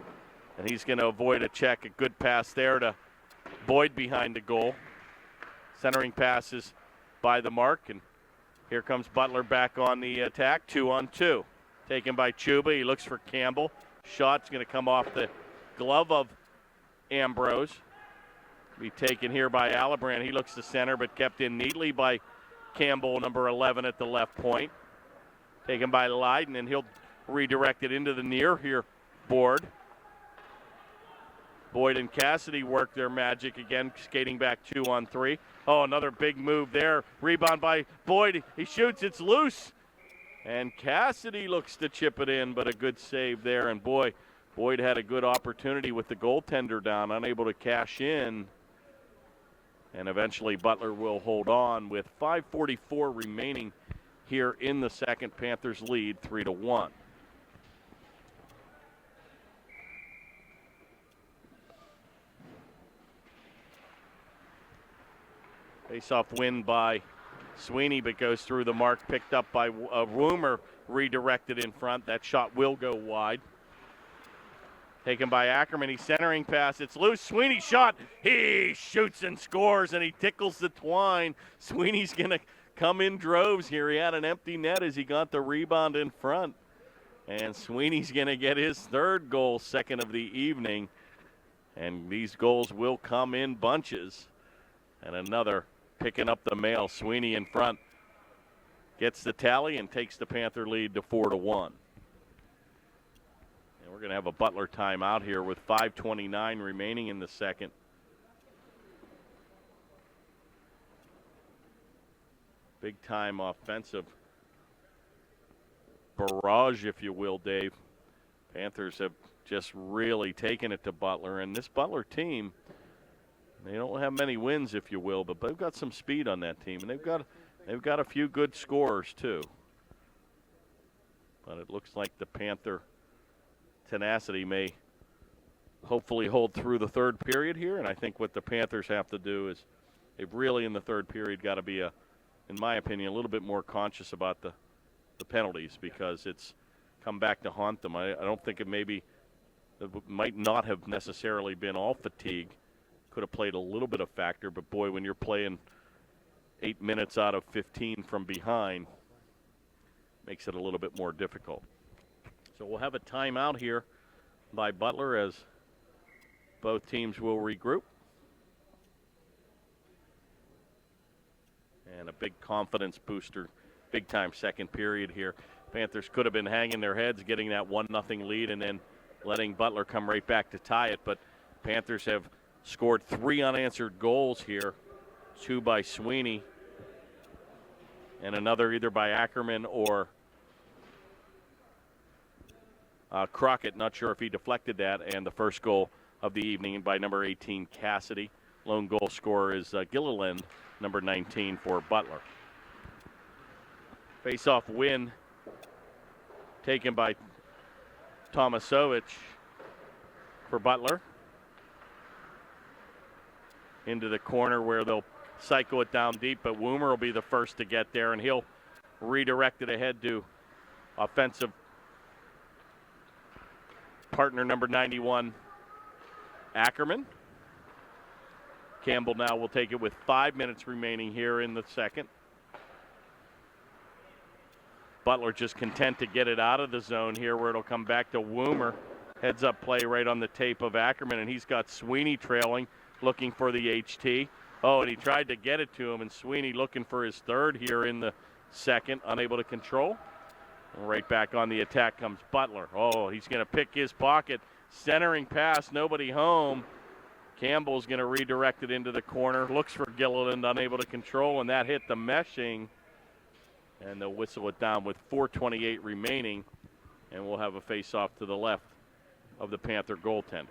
and he's going to avoid a check. A good pass there to Boyd behind the goal. Centering passes by the mark, and here comes Butler back on the attack, 2-on-2. Taken by Chuba, he looks for Campbell. Shot's going to come off the glove of Ambrose. Be taken here by Alibrand. He looks to center, but kept in neatly by Campbell, number 11 at the left point. Taken by Lydon, and he'll redirect it into the near here board. Boyd and Cassidy work their magic again, skating back 2-on-3. Oh, another big move there. Rebound by Boyd. He shoots, it's loose. And Cassidy looks to chip it in, but a good save there. And boy, Boyd had a good opportunity with the goaltender down, unable to cash in. And eventually Butler will hold on with 5:44 remaining here in the second. Panthers lead 3-1. Face-off win by Sweeney, but goes through the mark, picked up by Woomer, redirected in front. That shot will go wide. Taken by Ackerman, he's centering pass, it's loose, Sweeney shot, he shoots and scores, and he tickles the twine. Sweeney's gonna come in droves here. He had an empty net as he got the rebound in front. And Sweeney's going to get his 3rd goal, 2nd of the evening. And these goals will come in bunches. And another picking up the mail. Sweeney in front gets the tally and takes the Panther lead to 4-1. And we're going to have a Butler timeout here with 5:29 remaining in the second. Big time offensive barrage, if you will, Dave. Panthers have just really taken it to Butler. And this Butler team, they don't have many wins, if you will, but they've got some speed on that team. And they've got a few good scorers, too. But it looks like the Panther tenacity may hopefully hold through the third period here. And I think what the Panthers have to do is they've really, in the third period, got to be, in my opinion, a little bit more conscious about the penalties, because it's come back to haunt them. I don't think it might not have necessarily been all fatigue. Could have played a little bit of factor, but boy, when you're playing 8 minutes out of 15 from behind, makes it a little bit more difficult. So we'll have a timeout here by Butler as both teams will regroup. And a big confidence booster, big time second period here. Panthers could have been hanging their heads, getting that 1-0 lead, and then letting Butler come right back to tie it. But Panthers have scored 3 unanswered goals here, 2 by Sweeney, and another either by Ackerman or Crockett. Not sure if he deflected that. And the first goal of the evening by number 18, Cassidy. Lone goal scorer is Gilliland, number 19 for Butler. Face-off win taken by Tomasovich for Butler. Into the corner where they'll cycle it down deep, but Woomer will be the first to get there, and he'll redirect it ahead to offensive partner number 91, Ackerman. Campbell now will take it with 5 minutes remaining here in the second. Butler just content to get it out of the zone here, where it'll come back to Woomer. Heads up play right on the tape of Ackerman, and he's got Sweeney trailing, looking for the HT. Oh, and he tried to get it to him, and Sweeney looking for his third here in the second, unable to control. And right back on the attack comes Butler. Oh, he's going to pick his pocket. Centering pass, nobody home. Campbell's going to redirect it into the corner. Looks for Gilliland, unable to control, and that hit the meshing. And they'll whistle it down with 4:28 remaining, and we'll have a face-off to the left of the Panther goaltender.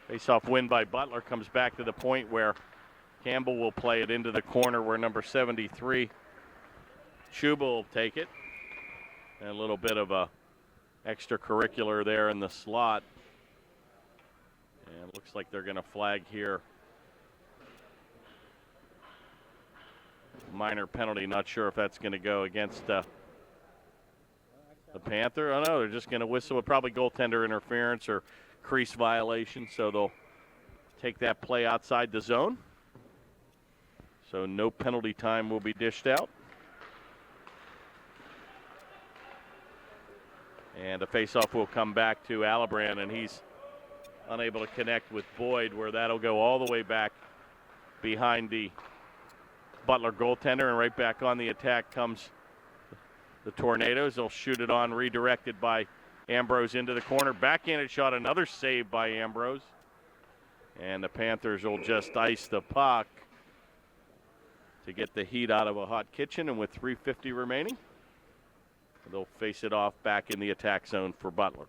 Face-off win by Butler comes back to the point where Campbell will play it into the corner where number 73, Chuba, will take it. And a little bit of a extracurricular there in the slot. And it looks like they're going to flag here. Minor penalty. Not sure if that's going to go against the Panther. Oh, no, they're just going to whistle it. Probably goaltender interference or crease violation. So they'll take that play outside the zone. So no penalty time will be dished out. And the faceoff will come back to Alibrand, and he's unable to connect with Boyd, where that'll go all the way back behind the Butler goaltender, and right back on the attack comes the Tornadoes. They'll shoot it on, redirected by Ambrose into the corner. Backhanded shot, another save by Ambrose. And the Panthers will just ice the puck to get the heat out of a hot kitchen, and with 3:50 remaining, they'll face it off back in the attack zone for Butler.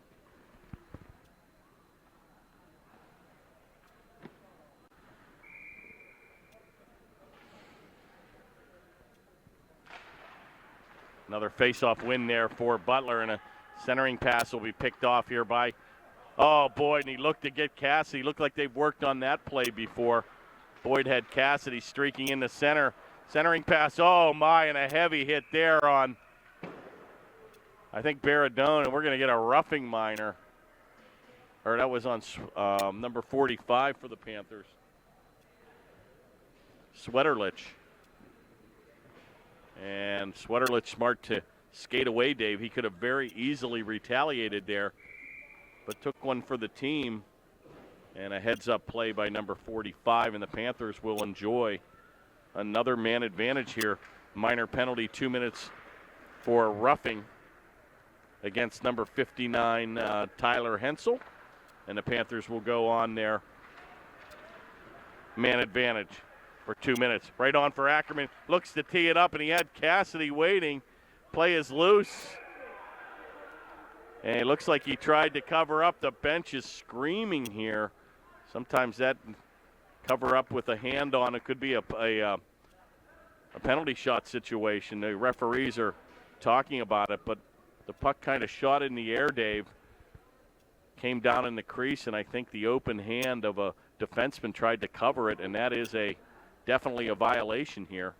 Another face-off win there for Butler, and a centering pass will be picked off here by, oh, Boyd, and he looked to get Cassidy. Looked like they've worked on that play before. Boyd had Cassidy streaking in the center. Centering pass, oh my, and a heavy hit there on, I think, Baradone, and we're going to get a roughing minor. Or that was on number 45 for the Panthers. Sweterlich. And Sweterlich smart to skate away, Dave. He could have very easily retaliated there, but took one for the team. And a heads-up play by number 45, and the Panthers will enjoy another man advantage here. Minor penalty, 2 minutes for roughing against number 59, Tyler Hensel. And the Panthers will go on their man advantage for 2 minutes. Right on for Ackerman. Looks to tee it up, and he had Cassidy waiting. Play is loose. And it looks like he tried to cover up. The bench is screaming here. Sometimes that cover up with a hand on it could be a penalty shot situation. The referees are talking about it, but the puck kind of shot in the air, Dave. Came down in the crease, and I think the open hand of a defenseman tried to cover it, and that is definitely a violation here.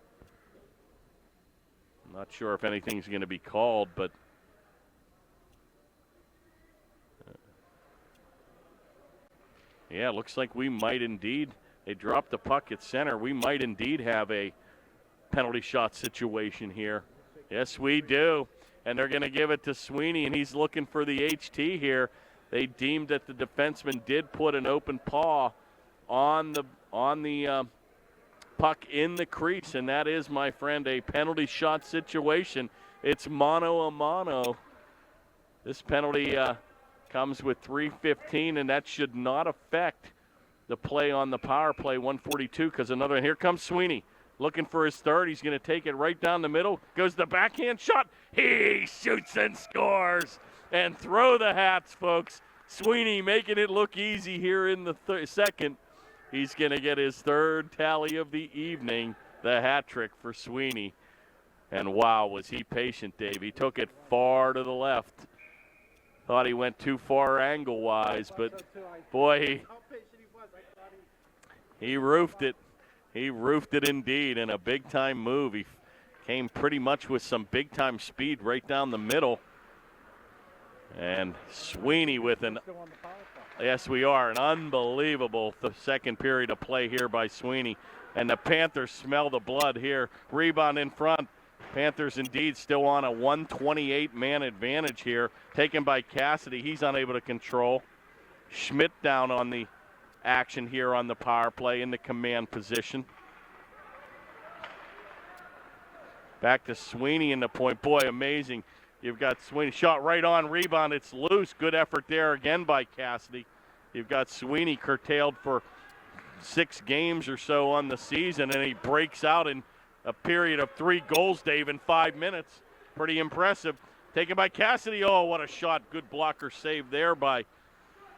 I'm not sure if anything's going to be called, but yeah, looks like we might indeed. They dropped the puck at center. We might indeed have a penalty shot situation here. Yes, we do. And they're going to give it to Sweeney, and he's looking for the HT here. They deemed that the defenseman did put an open paw on the puck in the crease, and that is, my friend, a penalty shot situation. It's mano a mano. This penalty comes with 3:15, and that should not affect the play on the power play, 142, because another, and here comes Sweeney. Looking for his third. He's going to take it right down the middle. Goes the backhand shot. He shoots and scores. And throw the hats, folks. Sweeney making it look easy here in the second. He's going to get his third tally of the evening, the hat trick for Sweeney. And wow, was he patient, Dave. He took it far to the left. Thought he went too far angle-wise, but boy, he roofed it. He roofed it indeed, and a big-time move. He came pretty much with some big-time speed right down the middle. And Sweeney with an, yes, we are, an unbelievable second period of play here by Sweeney. And the Panthers smell the blood here. Rebound in front. Panthers indeed still on a 128-man advantage here. Taken by Cassidy. He's unable to control. Schmidt down on the action here on the power play in the command position. Back to Sweeney in the point. Boy, amazing. You've got Sweeney. Shot right on, rebound. It's loose. Good effort there again by Cassidy. You've got Sweeney curtailed for 6 games or so on the season, and he breaks out in a period of 3 goals, Dave, in 5 minutes. Pretty impressive. Taken by Cassidy. Oh, what a shot. Good blocker save there by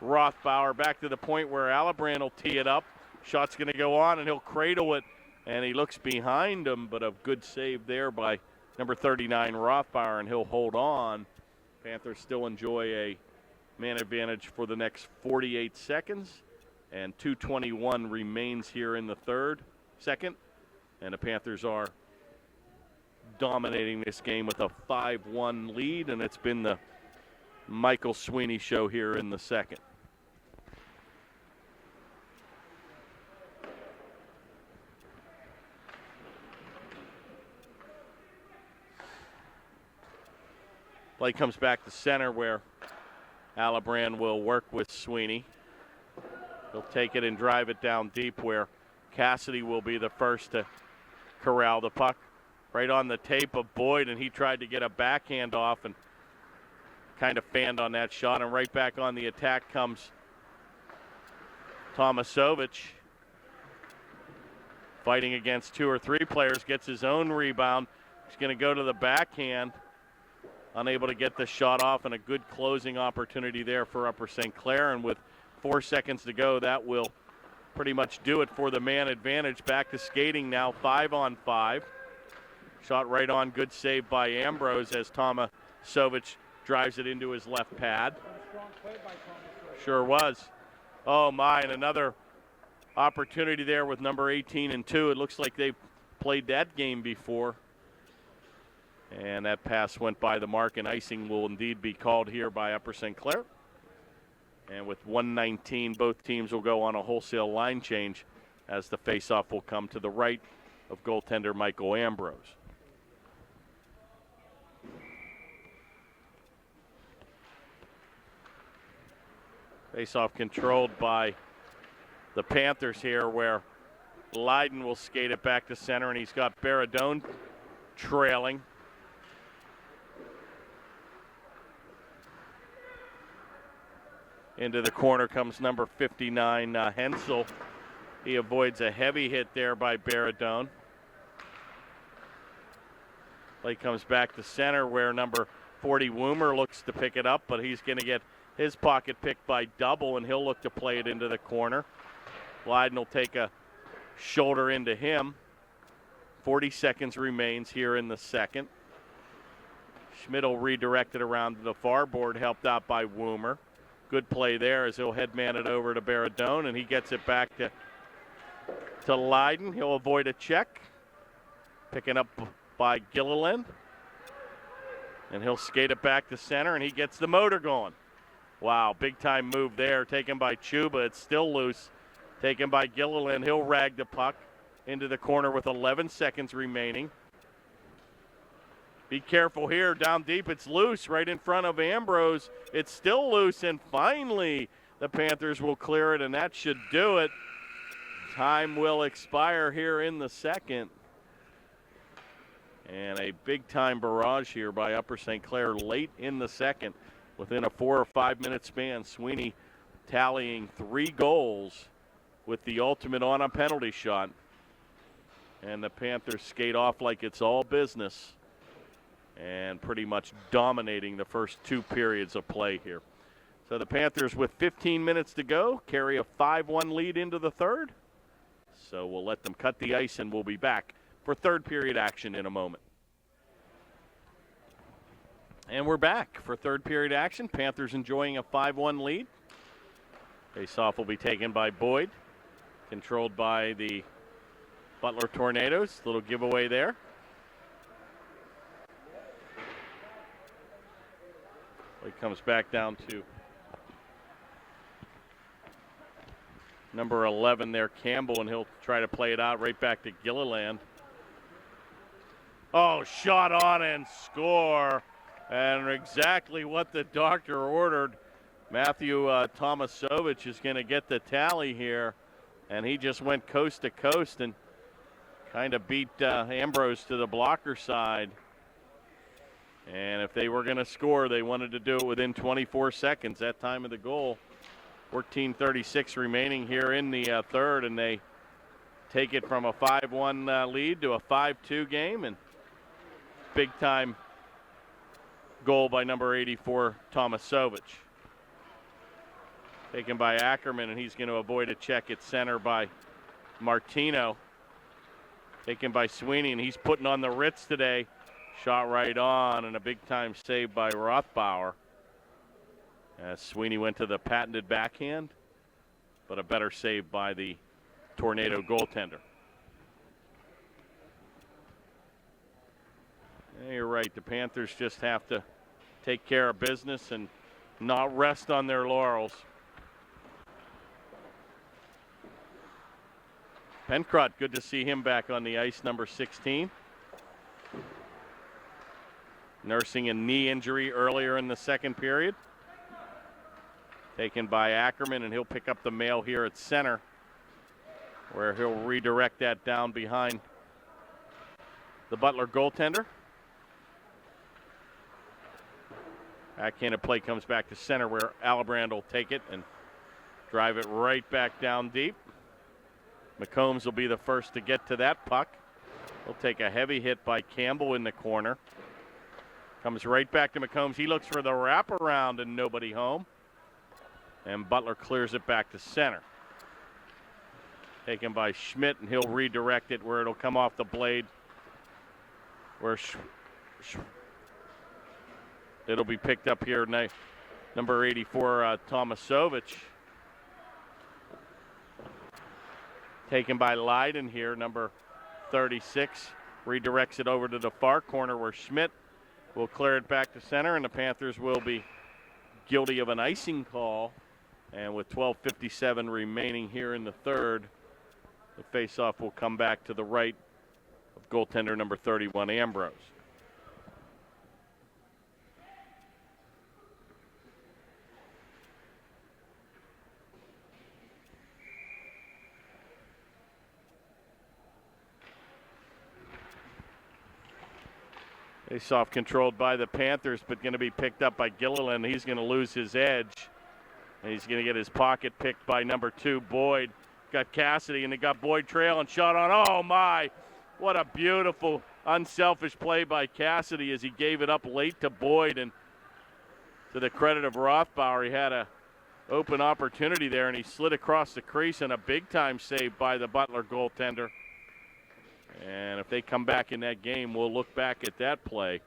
Rothbauer. Back to the point where Alibrand will tee it up. Shot's going to go on, and he'll cradle it, and he looks behind him, but a good save there by number 39, Rothbauer, and he'll hold on. Panthers still enjoy a man advantage for the next 48 seconds, and 2:21 remains here in the second, and the Panthers are dominating this game with a 5-1 lead, and it's been the Michael Sweeney show here in the second. Play comes back to center where Alibrand will work with Sweeney. He'll take it and drive it down deep where Cassidy will be the first to corral the puck. Right on the tape of Boyd, and he tried to get a backhand off and kind of fanned on that shot. And right back on the attack comes Tomasovich. Fighting against 2 or 3 players, gets his own rebound. He's going to go to the backhand. Unable to get the shot off, and a good closing opportunity there for Upper St. Clair. And with 4 seconds to go, that will pretty much do it for the man advantage. Back to skating now, 5-on-5. Shot right on, good save by Ambrose as Tomasovich drives it into his left pad. Sure was. Oh my, and another opportunity there with number 18 and 2. It looks like they've played that game before. And that pass went by the mark, and icing will indeed be called here by Upper St. Clair. And with 1:19, both teams will go on a wholesale line change. as the faceoff will come to the right of goaltender Michael Ambrose. Faceoff controlled by the Panthers here, where Leiden will skate it back to center, and he's got Baradone trailing. Into the corner comes number 59, Hensel. He avoids a heavy hit there by Baradone. Play comes back to center, where number 40, Woomer, looks to pick it up, but he's going to get his pocket picked by Double, and he'll look to play it into the corner. Leiden will take a shoulder into him. 40 seconds remains here in the second. Schmidt will redirect it around to the far board, helped out by Woomer. Good play there as he'll headman it over to Baradone, and he gets it back to Leiden. He'll avoid a check. Picking up by Gilliland. And he'll skate it back to center, and he gets the motor going. Wow, big-time move there, taken by Chuba. It's still loose. Taken by Gilliland. He'll rag the puck into the corner with 11 seconds remaining. Be careful here, down deep. It's loose right in front of Ambrose. It's still loose, and finally the Panthers will clear it, and that should do it. Time will expire here in the second. And a big-time barrage here by Upper St. Clair late in the second. Within a 4 or 5 minute span, Sweeney tallying 3 goals with the ultimate on a penalty shot. And the Panthers skate off like it's all business and pretty much dominating the first 2 periods of play here. So the Panthers, with 15 minutes to go, carry a 5-1 lead into the third. So we'll let them cut the ice, and we'll be back for third period action in a moment. And we're back for third period action. Panthers enjoying a 5-1 lead. Faceoff will be taken by Boyd, controlled by the Butler Tornadoes. Little giveaway there. It comes back down to number 11 there, Campbell, and he'll try to play it out right back to Gilliland. Oh, shot on and score. And exactly what the doctor ordered. Matthew Tomasovich is going to get the tally here. And he just went coast to coast and kind of beat Ambrose to the blocker side. And if they were going to score, they wanted to do it within 24 seconds, that time of the goal. 14:36 remaining here in the third, and they take it from a 5-1 lead to a 5-2 game. And big-time goal by number 84, Tomasovich. Taken by Ackerman, and he's going to avoid a check at center by Martino. Taken by Sweeney, and he's putting on the Ritz today. Shot right on, and a big-time save by Rothbauer. As Sweeney went to the patented backhand, but a better save by the Tornado goaltender. Yeah, you're right. The Panthers just have to take care of business and not rest on their laurels. Pencrott, good to see him back on the ice, number 16. Nursing a knee injury earlier in the second period. Taken by Ackerman, and he'll pick up the mail here at center, where he'll redirect that down behind the Butler goaltender. Backhanded play comes back to center, where Alibrand will take it and drive it right back down deep. McCombs will be the first to get to that puck. He'll take a heavy hit by Campbell in the corner. Comes right back to McCombs. He looks for the wraparound and nobody home. And Butler clears it back to center. Taken by Schmidt, and he'll redirect it where it'll come off the blade. Where it'll be picked up here, number 84, Tomasovich. Taken by Leiden here, number 36. Redirects it over to the far corner where Schmidt will clear it back to center, and the Panthers will be guilty of an icing call. And with 12:57 remaining here in the third, The faceoff will come back to the right of goaltender number 31, Ambrose. Faceoff controlled by the Panthers, but going to be picked up by Gilliland. He's going to lose his edge, and he's going to get his pocket picked by number 2, Boyd. Got Cassidy, and they got Boyd trailing, shot on. Oh, my. What a beautiful, unselfish play by Cassidy as he gave it up late to Boyd. And to the credit of Rothbauer, he had a open opportunity there, and he slid across the crease, and a big-time save by the Butler goaltender. And if they come back in that game, we'll look back at that play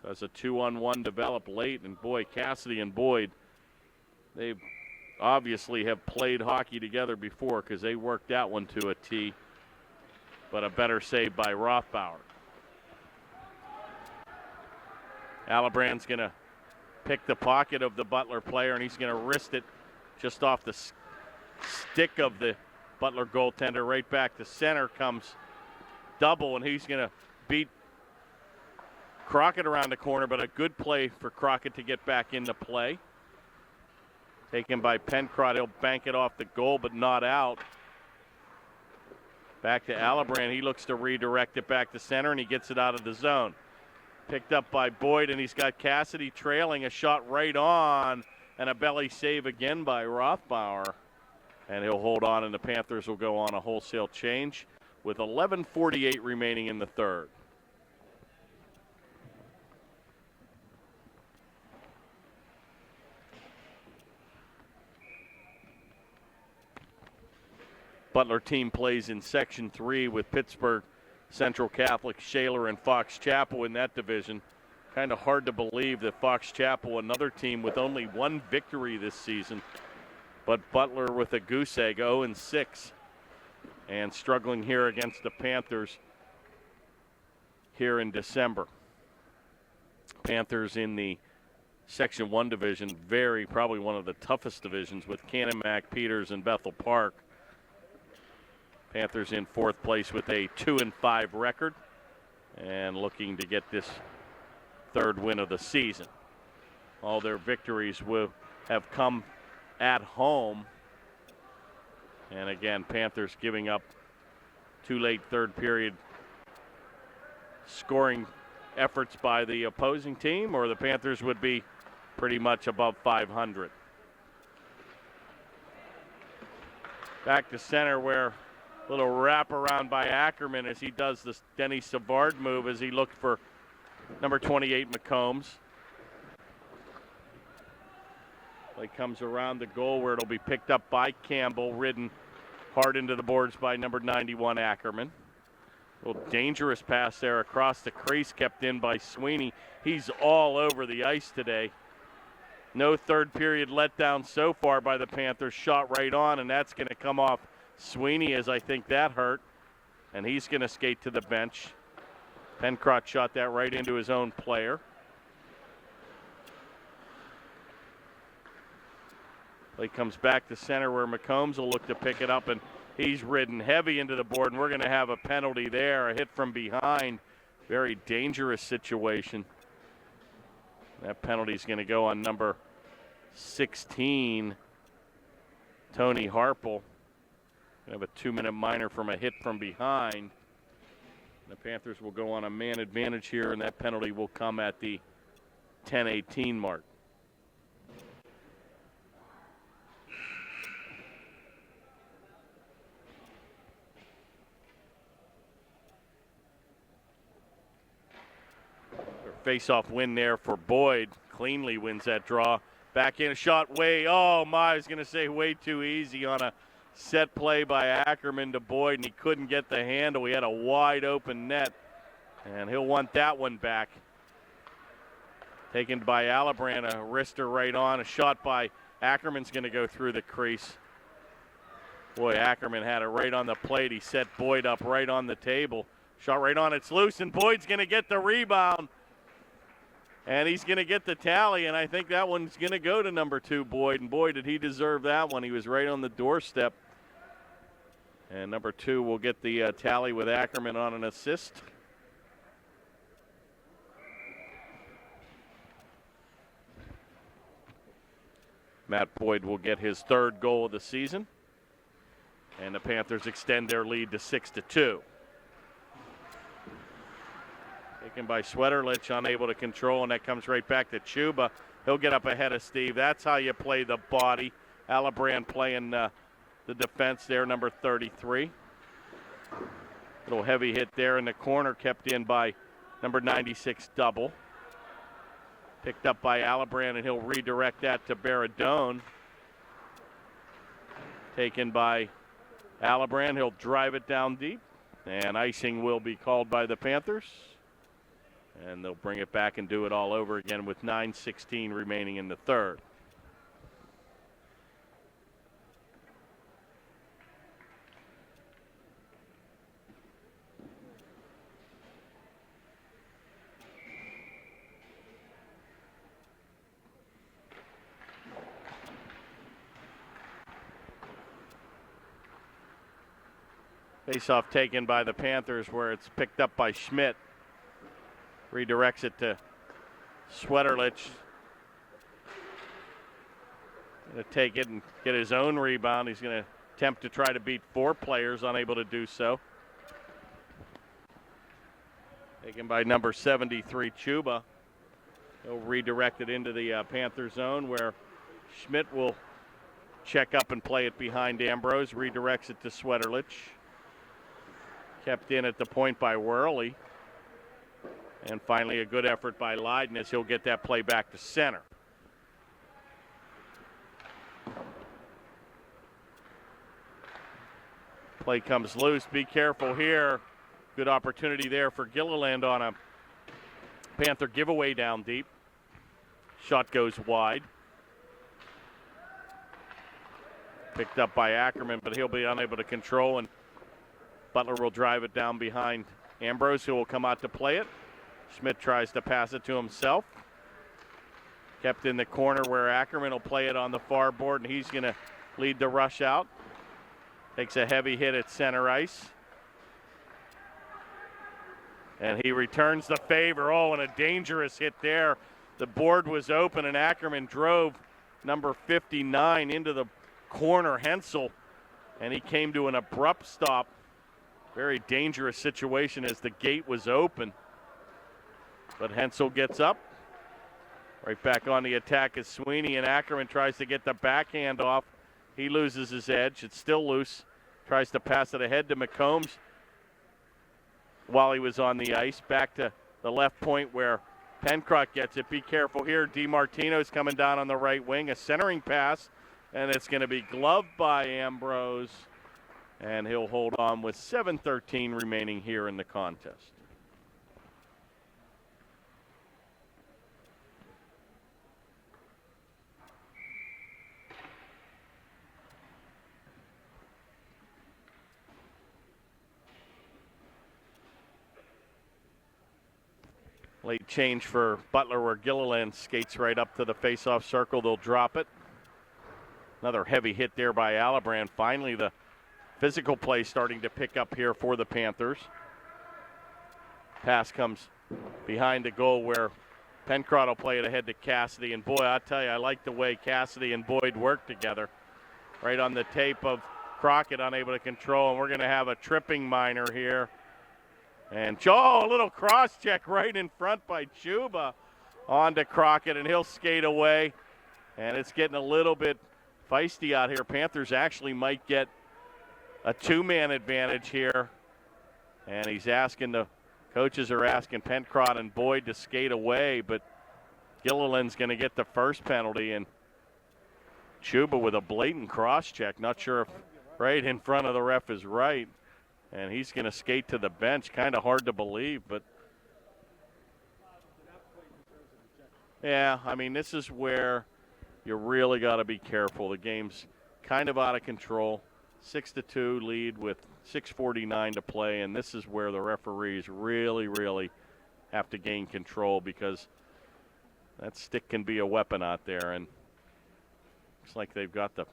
because a 2-on-1 developed late. And, boy, Cassidy and Boyd, they obviously have played hockey together before because they worked that one to a T. But a better save by Rothbauer. Alibrand's going to pick the pocket of the Butler player, and he's going to wrist it just off the stick of the Butler goaltender. Right back to center comes double, and he's going to beat Crockett around the corner, but a good play for Crockett to get back into play. Taken by Pencrott. He'll bank it off the goal, but not out. Back to Alibrand. He looks to redirect it back to center, and he gets it out of the zone. Picked up by Boyd, and he's got Cassidy trailing. A shot right on, and a belly save again by Rothbauer. And he'll hold on, and the Panthers will go on a wholesale change with 11:48 remaining in the third. Butler team plays in Section 3 with Pittsburgh, Central Catholic, Shaler, and Fox Chapel in that division. Kind of hard to believe that Fox Chapel, another team with only one victory this season, but Butler with a goose egg, 0-6. And struggling here against the Panthers here in December. Panthers in the Section 1 division, probably one of the toughest divisions with Canon-Mac, Peters, and Bethel Park. Panthers in 4th place with a 2-5 record and looking to get this 3rd win of the season. All their victories will have come at home. And again, Panthers giving up 2 late third period scoring efforts by the opposing team, or the Panthers would be pretty much above 500. Back to center where a little wraparound by Ackerman as he does this Denny Savard move as he looked for number 28, McCombs. Play comes around the goal where it'll be picked up by Campbell, ridden hard into the boards by number 91, Ackerman. A little dangerous pass there across the crease, kept in by Sweeney. He's all over the ice today. No third period letdown so far by the Panthers. Shot right on, and that's going to come off Sweeney as I think that hurt. And he's going to skate to the bench. Pencrott shot that right into his own player. Play comes back to center where McCombs will look to pick it up, and he's ridden heavy into the board, and we're going to have a penalty there, a hit from behind. Very dangerous situation. That penalty is going to go on number 16, Tony Harple. Have a 2-minute minor from a hit from behind. The Panthers will go on a man advantage here, and that penalty will come at the 10:18 mark. Face-off win there for Boyd. Cleanly wins that draw. Back in a shot way, I was going to say way too easy on a set play by Ackerman to Boyd, and he couldn't get the handle. He had a wide open net, and he'll want that one back. Taken by Alibrand, a wrister right on. A shot by Ackerman's going to go through the crease. Boy, Ackerman had it right on the plate. He set Boyd up right on the table. Shot right on, it's loose, and Boyd's going to get the rebound. And he's going to get the tally, and I think that one's going to go to number 2, Boyd. And boy, did he deserve that one. He was right on the doorstep. And number 2 will get the tally with Ackerman on an assist. Matt Boyd will get his 3rd goal of the season. And the Panthers extend their lead to 6-2. Taken by Sweterlich, unable to control, and that comes right back to Chuba. He'll get up ahead of Steve. That's how you play the body. Alibrand playing the defense there, number 33. Little heavy hit there in the corner, kept in by number 96, Double. Picked up by Alibrand, and he'll redirect that to Baradone. Taken by Alibrand. He'll drive it down deep, and icing will be called by the Panthers. And they'll bring it back and do it all over again with 9:16 remaining in the 3rd. Face-off taken by the Panthers, where it's picked up by Schmidt. Redirects it to Sweterlich. Going to take it and get his own rebound. He's going to attempt to try to beat 4 players, unable to do so. Taken by number 73, Chuba. He'll redirect it into the Panther zone, where Schmidt will check up and play it behind Ambrose. Redirects it to Sweterlich. Kept in at the point by Worley. And finally a good effort by Leiden as he'll get that play back to center. Play comes loose. Be careful here. Good opportunity there for Gilliland on a Panther giveaway down deep. Shot goes wide. Picked up by Ackerman, but he'll be unable to control, and Butler will drive it down behind Ambrose, who will come out to play it. Schmidt tries to pass it to himself. Kept in the corner where Ackerman will play it on the far board, and he's going to lead the rush out. Takes a heavy hit at center ice. And he returns the favor. Oh, and a dangerous hit there. The board was open, and Ackerman drove number 59 into the corner, Hensel, and he came to an abrupt stop. Very dangerous situation as the gate was open. But Hensel gets up. Right back on the attack is Sweeney, and Ackerman tries to get the backhand off. He loses his edge. It's still loose. Tries to pass it ahead to McCombs while he was on the ice. Back to the left point where Pencroft gets it. Be careful here. DiMartino's coming down on the right wing. A centering pass, and it's going to be gloved by Ambrose. And he'll hold on with 7:13 remaining here in the contest. Late change for Butler, where Gilliland skates right up to the face-off circle. They'll drop it. Another heavy hit there by Alibrand. Finally, the physical play starting to pick up here for the Panthers. Pass comes behind the goal where Pencroft will play it ahead to Cassidy. And boy, I tell you, I like the way Cassidy and Boyd work together. Right on the tape of Crockett, unable to control. And we're going to have a tripping minor here. And a little cross check right in front by Chuba onto Crockett, and he'll skate away. And it's getting a little bit feisty out here. Panthers actually might get a 2-man advantage here. And the coaches are asking Pencroft and Boyd to skate away, but Gilliland's going to get the first penalty. And Chuba with a blatant cross check. Not sure if right in front of the ref is right. And he's going to skate to the bench. Kind of hard to believe, but yeah, I mean, this is where you really got to be careful. The game's kind of out of control. 6-2 lead with 6:49 to play, and this is where the referees really, really have to gain control, because that stick can be a weapon out there. And looks like they've got the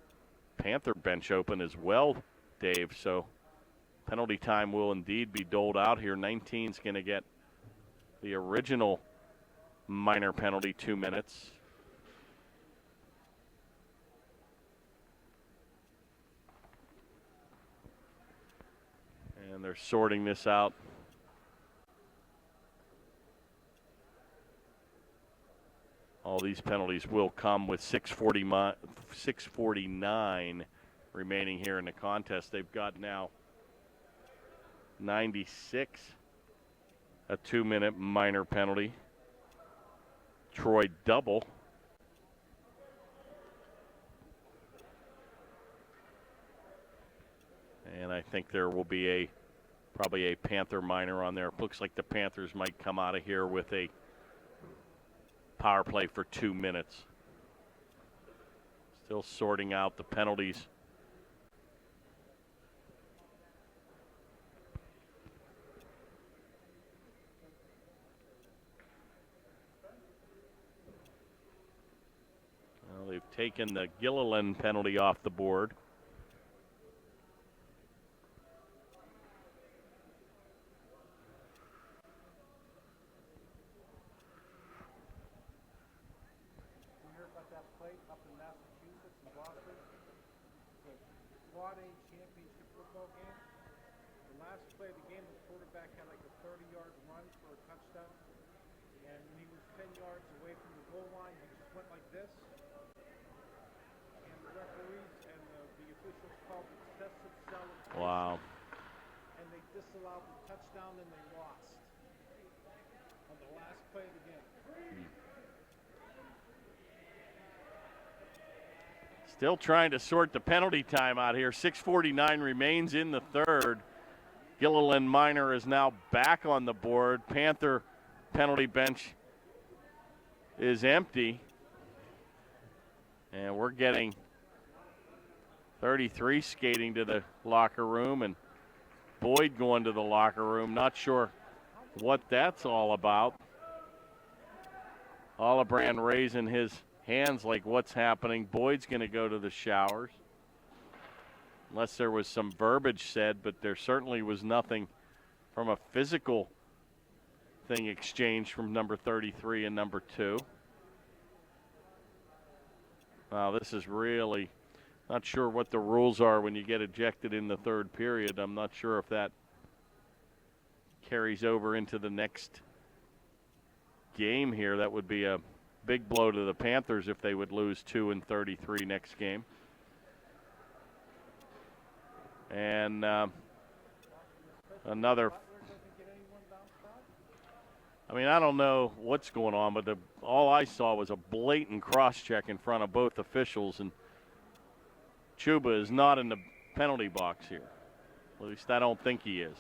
Panther bench open as well, Dave. So Penalty time will indeed be doled out here. 19's going to get the original minor penalty, 2 minutes. And they're sorting this out. All these penalties will come with 6:49 remaining here in the contest. They've got now 96, a 2-minute minor penalty. Troy double. And I think there will be probably a Panther minor on there. It looks like the Panthers might come out of here with a power play for 2 minutes. Still sorting out the penalties. Well, they've taken the Gilliland penalty off the board. Wow. And they disallowed the touchdown and they lost on the last play of the game. Still trying to sort the penalty time out here. 6:49 remains in the third. Gilliland minor is now back on the board. Panther penalty bench is empty. And we're getting 33 skating to the locker room and Boyd going to the locker room. Not sure what that's all about. Olibrand raising his hands like what's happening. Boyd's going to go to the showers. Unless there was some verbiage said, but there certainly was nothing from a physical thing exchanged from number 33 and number 2. Wow, this is really not sure what the rules are when you get ejected in the third period. I'm not sure if that carries over into the next game here. That would be a big blow to the Panthers if they would lose 2 and 33 next game. And another. I mean, I don't know what's going on, but all I saw was a blatant cross-check in front of both officials, and Chuba is not in the penalty box here. At least I don't think he is.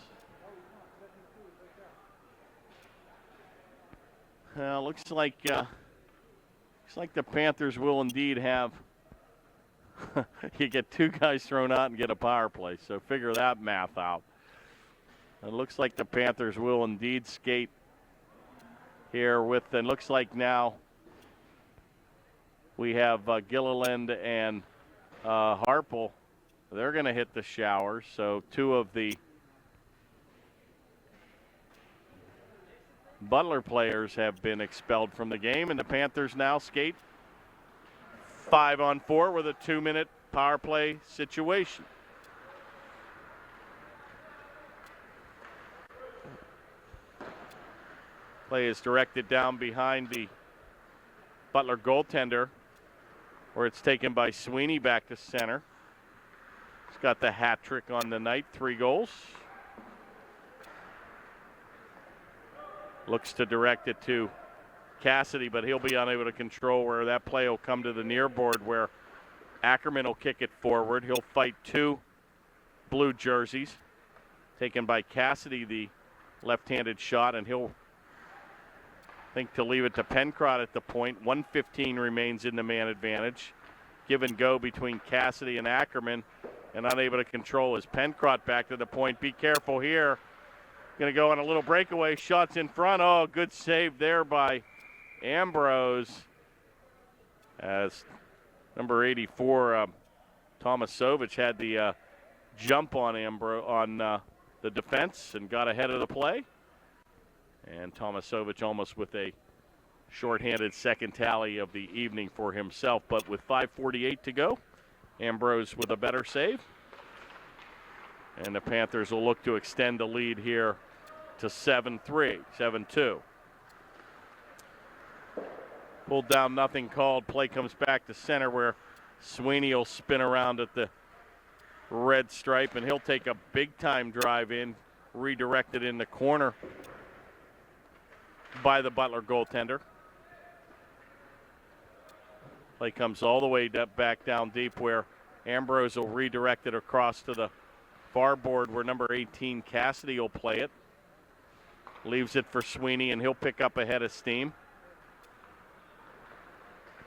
Looks like the Panthers will indeed have. You get 2 guys thrown out and get a power play, so figure that math out. It looks like the Panthers will indeed skate here with, and looks like now we have Gilliland and Harpel. They're going to hit the showers, so 2 of the Butler players have been expelled from the game, and the Panthers now skate 5-on-4 with a 2-minute power play situation. Play is directed down behind the Butler goaltender, where it's taken by Sweeney back to center. He's got the hat trick on the night, 3 goals. Looks to direct it to Cassidy, but he'll be unable to control where that play will come to the near board, where Ackerman will kick it forward. He'll fight 2 blue jerseys, taken by Cassidy, the left-handed shot, and he'll think to leave it to Pencrott at the point. 1:15 remains in the man advantage. Give and go between Cassidy and Ackerman, and unable to control his Pencrott back to the point. Be careful here. Going to go on a little breakaway. Shots in front. Oh, good save there by Ambrose. As number 84, Tomasovich had the jump on the defense and got ahead of the play. And Tomasovich almost with a shorthanded second tally of the evening for himself. But with 5:48 to go, Ambrose with a better save. And the Panthers will look to extend the lead here to 7-3, 7-2. Pulled down, nothing called. Play comes back to center where Sweeney will spin around at the red stripe, and he'll take a big-time drive in, redirected in the corner by the Butler goaltender. Play comes all the way back down deep where Ambrose will redirect it across to the far board where number 18 Cassidy will play it. Leaves it for Sweeney, and he'll pick up a head of steam.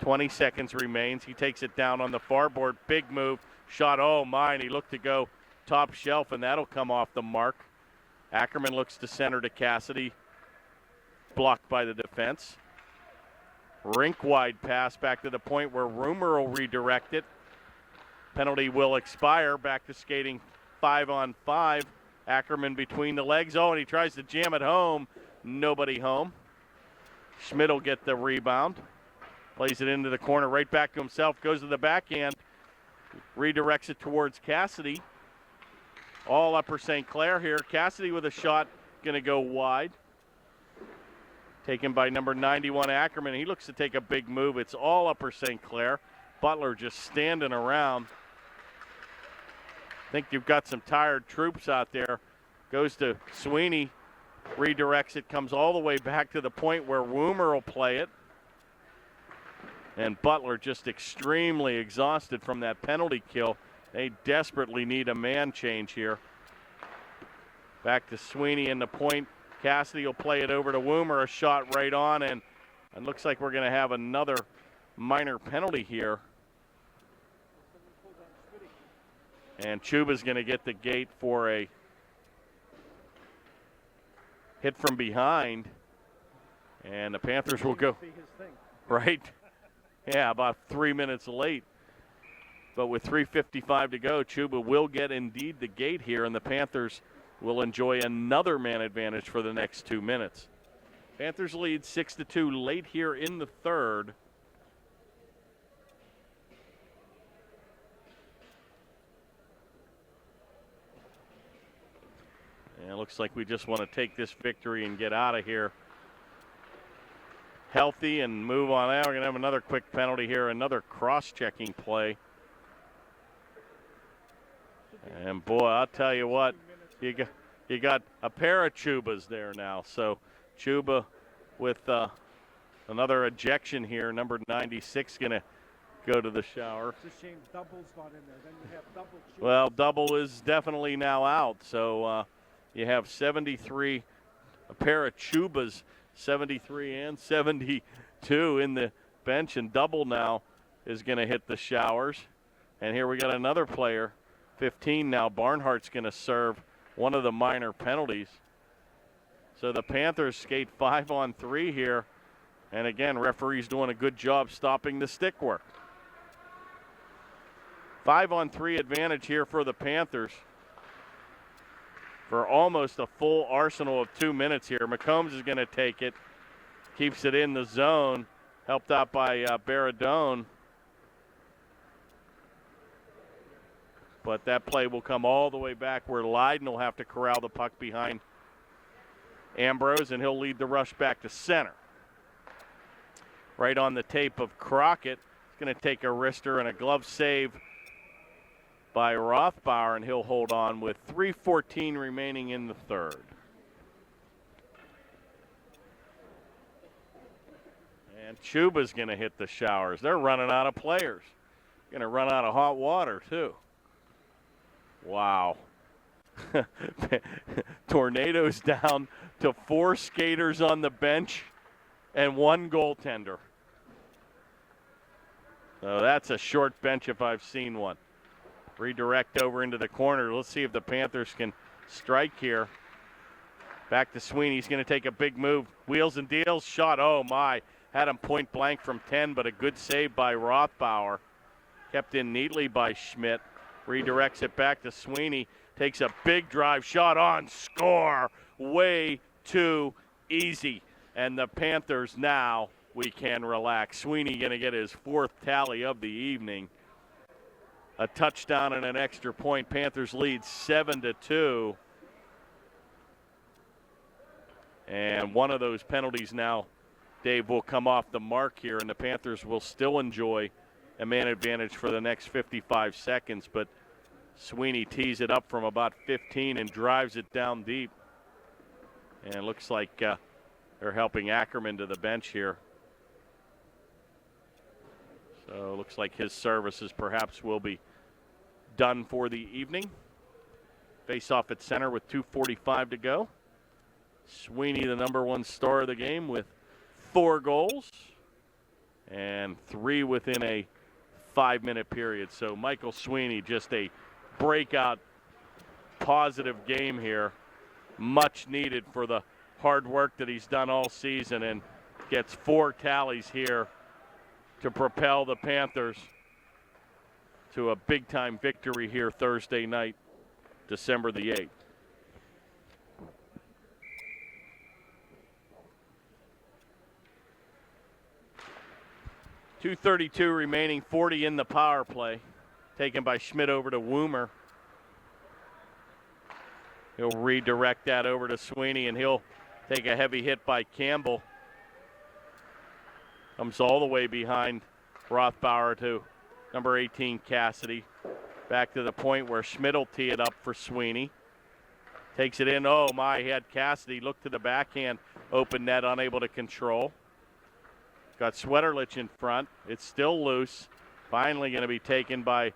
20 seconds remains. He takes it down on the far board. Big move. Shot, oh my, and he looked to go top shelf, and that'll come off the mark. Ackerman looks to center to Cassidy. Blocked by the defense. Rink-wide pass back to the point where Rumor will redirect it. Penalty will expire. Back to skating 5-on-5. Ackerman between the legs. Oh, and he tries to jam it home. Nobody home. Schmidt will get the rebound. Plays it into the corner, right back to himself. Goes to the backhand. Redirects it towards Cassidy. All Upper St. Clair here. Cassidy with a shot. Going to go wide. Taken by number 91 Ackerman. He looks to take a big move. It's all Upper St. Clair. Butler just standing around. I think you've got some tired troops out there. Goes to Sweeney. Redirects it. Comes all the way back to the point where Woomer will play it. And Butler just extremely exhausted from that penalty kill. They desperately need a man change here. Back to Sweeney in the point. Cassidy will play it over to Woomer. A shot right on, and it looks like we're going to have another minor penalty here. And Chuba's going to get the gate for a hit from behind. And the Panthers will go. Right? Yeah, about 3 minutes late. But with 3:55 to go, Chuba will get indeed the gate here, and the Panthers will enjoy another man advantage for the next 2 minutes. Panthers lead 6-2 late here in the third. And it looks like we just want to take this victory and get out of here healthy and move on out. We're going to have another quick penalty here, another cross-checking play. And boy, I'll tell you what, you got a pair of Chubas there now. So Chuba with another ejection here. Number 96 going to go to the shower. It's a shame Double's not in there. Then you have Double Chuba. Well, Double is definitely now out. So you have 73, a pair of Chubas, 73 and 72 in the bench, and Double now is going to hit the showers. And here we got another player, 15 now. Barnhart's going to serve one of the minor penalties. So the Panthers skate 5-on-3 here. And again, referee's doing a good job stopping the stick work. 5-on-3 advantage here for the Panthers for almost a full arsenal of 2 minutes here. McCombs is going to take it. Keeps it in the zone. Helped out by Baradone. But that play will come all the way back where Leiden will have to corral the puck behind Ambrose, and he'll lead the rush back to center. Right on the tape of Crockett. He's going to take a wrister and a glove save by Rothbauer, and he'll hold on with 3:14 remaining in the third. And Chuba's going to hit the showers. They're running out of players. Going to run out of hot water, too. Wow. Tornadoes down to 4 skaters on the bench and 1 goaltender. So that's a short bench if I've seen one. Redirect over into the corner. Let's see if the Panthers can strike here. Back to Sweeney. He's going to take a big move. Wheels and deals. Shot. Oh, my. Had him point blank from 10, but a good save by Rothbauer. Kept in neatly by Schmidt. Redirects it back to Sweeney. Takes a big drive shot on, score. Way too easy. And the Panthers now, we can relax. Sweeney going to get his 4th tally of the evening. A touchdown and an extra point. Panthers lead 7-2. And one of those penalties now, Dave, will come off the mark here, and the Panthers will still enjoy a man advantage for the next 55 seconds. But Sweeney tees it up from about 15 and drives it down deep. And it looks like they're helping Ackerman to the bench here. So it looks like his services perhaps will be done for the evening. Face off at center with 2:45 to go. Sweeney, the #1 star of the game, with 4 goals and 3 within a 5-minute period. So Michael Sweeney, just a breakout positive game here. Much needed for the hard work that he's done all season, and gets 4 tallies here to propel the Panthers to a big-time victory here Thursday night, December the 8th. .232 remaining, 40 in the power play. Taken by Schmidt over to Woomer. He'll redirect that over to Sweeney, and he'll take a heavy hit by Campbell. Comes all the way behind Rothbauer to number 18, Cassidy. Back to the point where Schmidt will tee it up for Sweeney. Takes it in. Oh, my, he had Cassidy look to the backhand. Open net, unable to control. Got Sweterlich in front. It's still loose. Finally going to be taken by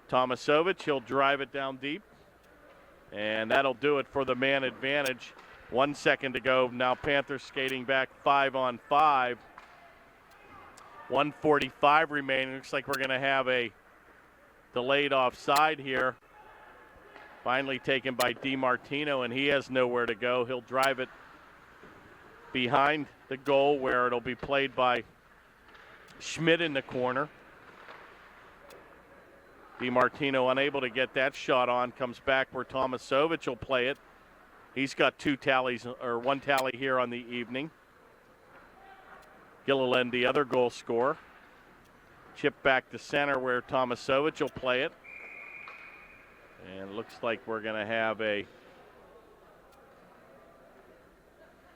Tomasovich. He'll drive it down deep. And that'll do it for the man advantage. 1 second to go. Now Panthers skating back 5-on-5. 1:45 remaining. Looks like we're going to have a delayed offside here. Finally taken by DiMartino, and he has nowhere to go. He'll drive it behind the goal where it'll be played by Schmidt in the corner. DiMartino unable to get that shot on. Comes back where Tomasovich will play it. He's got 2 tallies, or 1 tally here on the evening. Gilliland, the other goal scorer. Chip back to center where Tomasovich will play it. And it looks like we're going to have a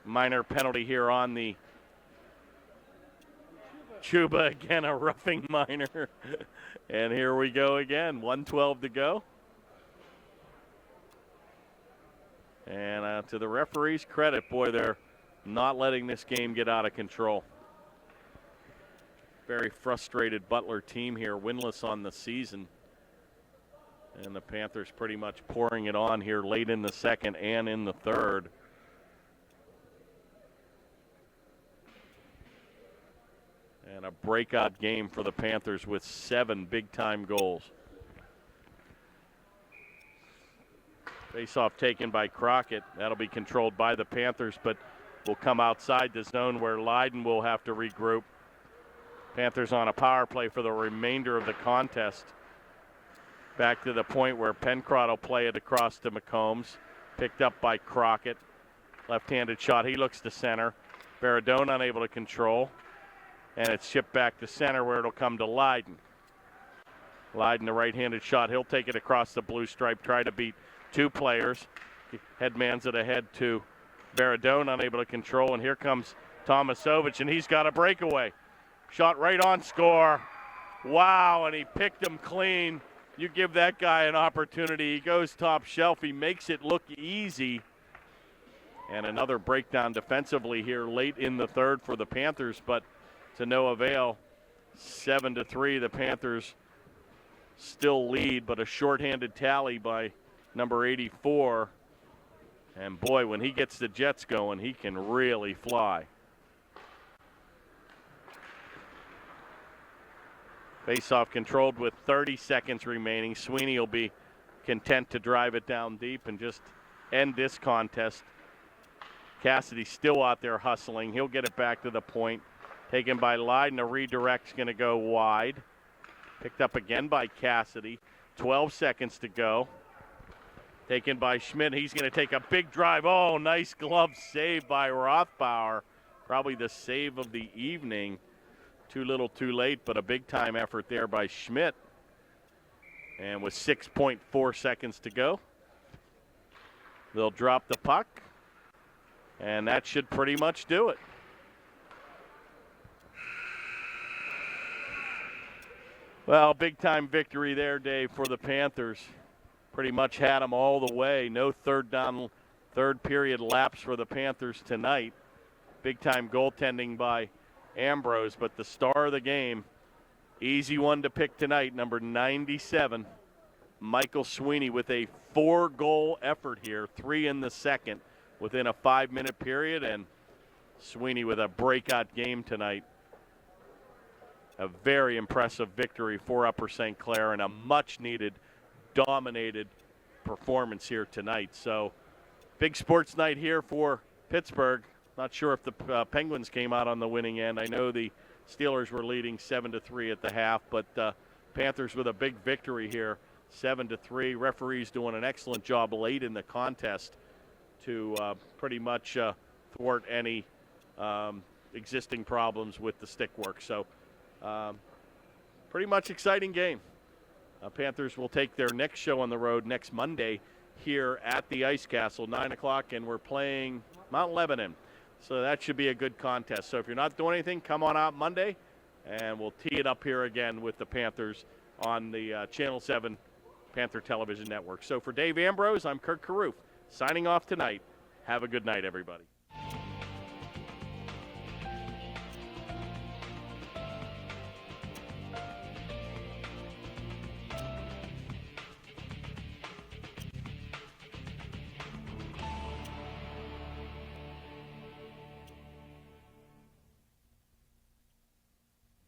minor penalty here on the Chuba. Again, a roughing minor. And here we go again. 1:12 to go. And to the referee's credit, boy, they're not letting this game get out of control. Very frustrated Butler team here, winless on the season. And the Panthers pretty much pouring it on here late in the second and in the third. And a breakout game for the Panthers with 7 big-time goals. Face-off taken by Crockett. That'll be controlled by the Panthers, but will come outside the zone where Leiden will have to regroup. Panthers on a power play for the remainder of the contest. Back to the point where Pencrott will play it across to McCombs. Picked up by Crockett. Left-handed shot. He looks to center. Baradone unable to control. And it's shipped back to center where it'll come to Leiden. Leiden, the right-handed shot. He'll take it across the blue stripe, try to beat 2 players. Headmans it ahead to Baradone, unable to control. And here comes Tomasovich, and he's got a breakaway. Shot right on score. Wow, and he picked him clean. You give that guy an opportunity. He goes top shelf. He makes it look easy. And another breakdown defensively here late in the third for the Panthers, but to no avail. 7-3, the Panthers still lead, but a shorthanded tally by number 84. And boy, when he gets the Jets going, he can really fly. Face-off controlled with 30 seconds remaining. Sweeney will be content to drive it down deep and just end this contest. Cassidy still out there hustling. He'll get it back to the point. Taken by Leiden. A redirect's going to go wide. Picked up again by Cassidy. 12 seconds to go. Taken by Schmidt. He's going to take a big drive. Oh, nice glove save by Rothbauer. Probably the save of the evening. Too little, too late, but a big-time effort there by Schmidt. And with 6.4 seconds to go, they'll drop the puck. And that should pretty much do it. Well, big-time victory there, Dave, for the Panthers. Pretty much had them all the way. No third period lapse for the Panthers tonight. Big-time goaltending by Ambrose, but the star of the game, easy one to pick tonight, number 97, Michael Sweeney with a 4-goal effort here, 3 in the second within a 5-minute period, and Sweeney with a breakout game tonight. A very impressive victory for Upper St. Clair and a much-needed, dominated performance here tonight. So, big sports night here for Pittsburgh. Not sure if the Penguins came out on the winning end. I know the Steelers were leading 7-3 at the half, but Panthers with a big victory here, 7-3. Referees doing an excellent job late in the contest to pretty much thwart any existing problems with the stick work. So, pretty much exciting game. Panthers will take their next show on the road next Monday here at the Ice Castle, 9 o'clock, and we're playing Mount Lebanon. So that should be a good contest. So if you're not doing anything, come on out Monday, and we'll tee it up here again with the Panthers on the Channel 7 Panther Television Network. So for Dave Ambrose, I'm Kirk Carruth, signing off tonight. Have a good night, everybody.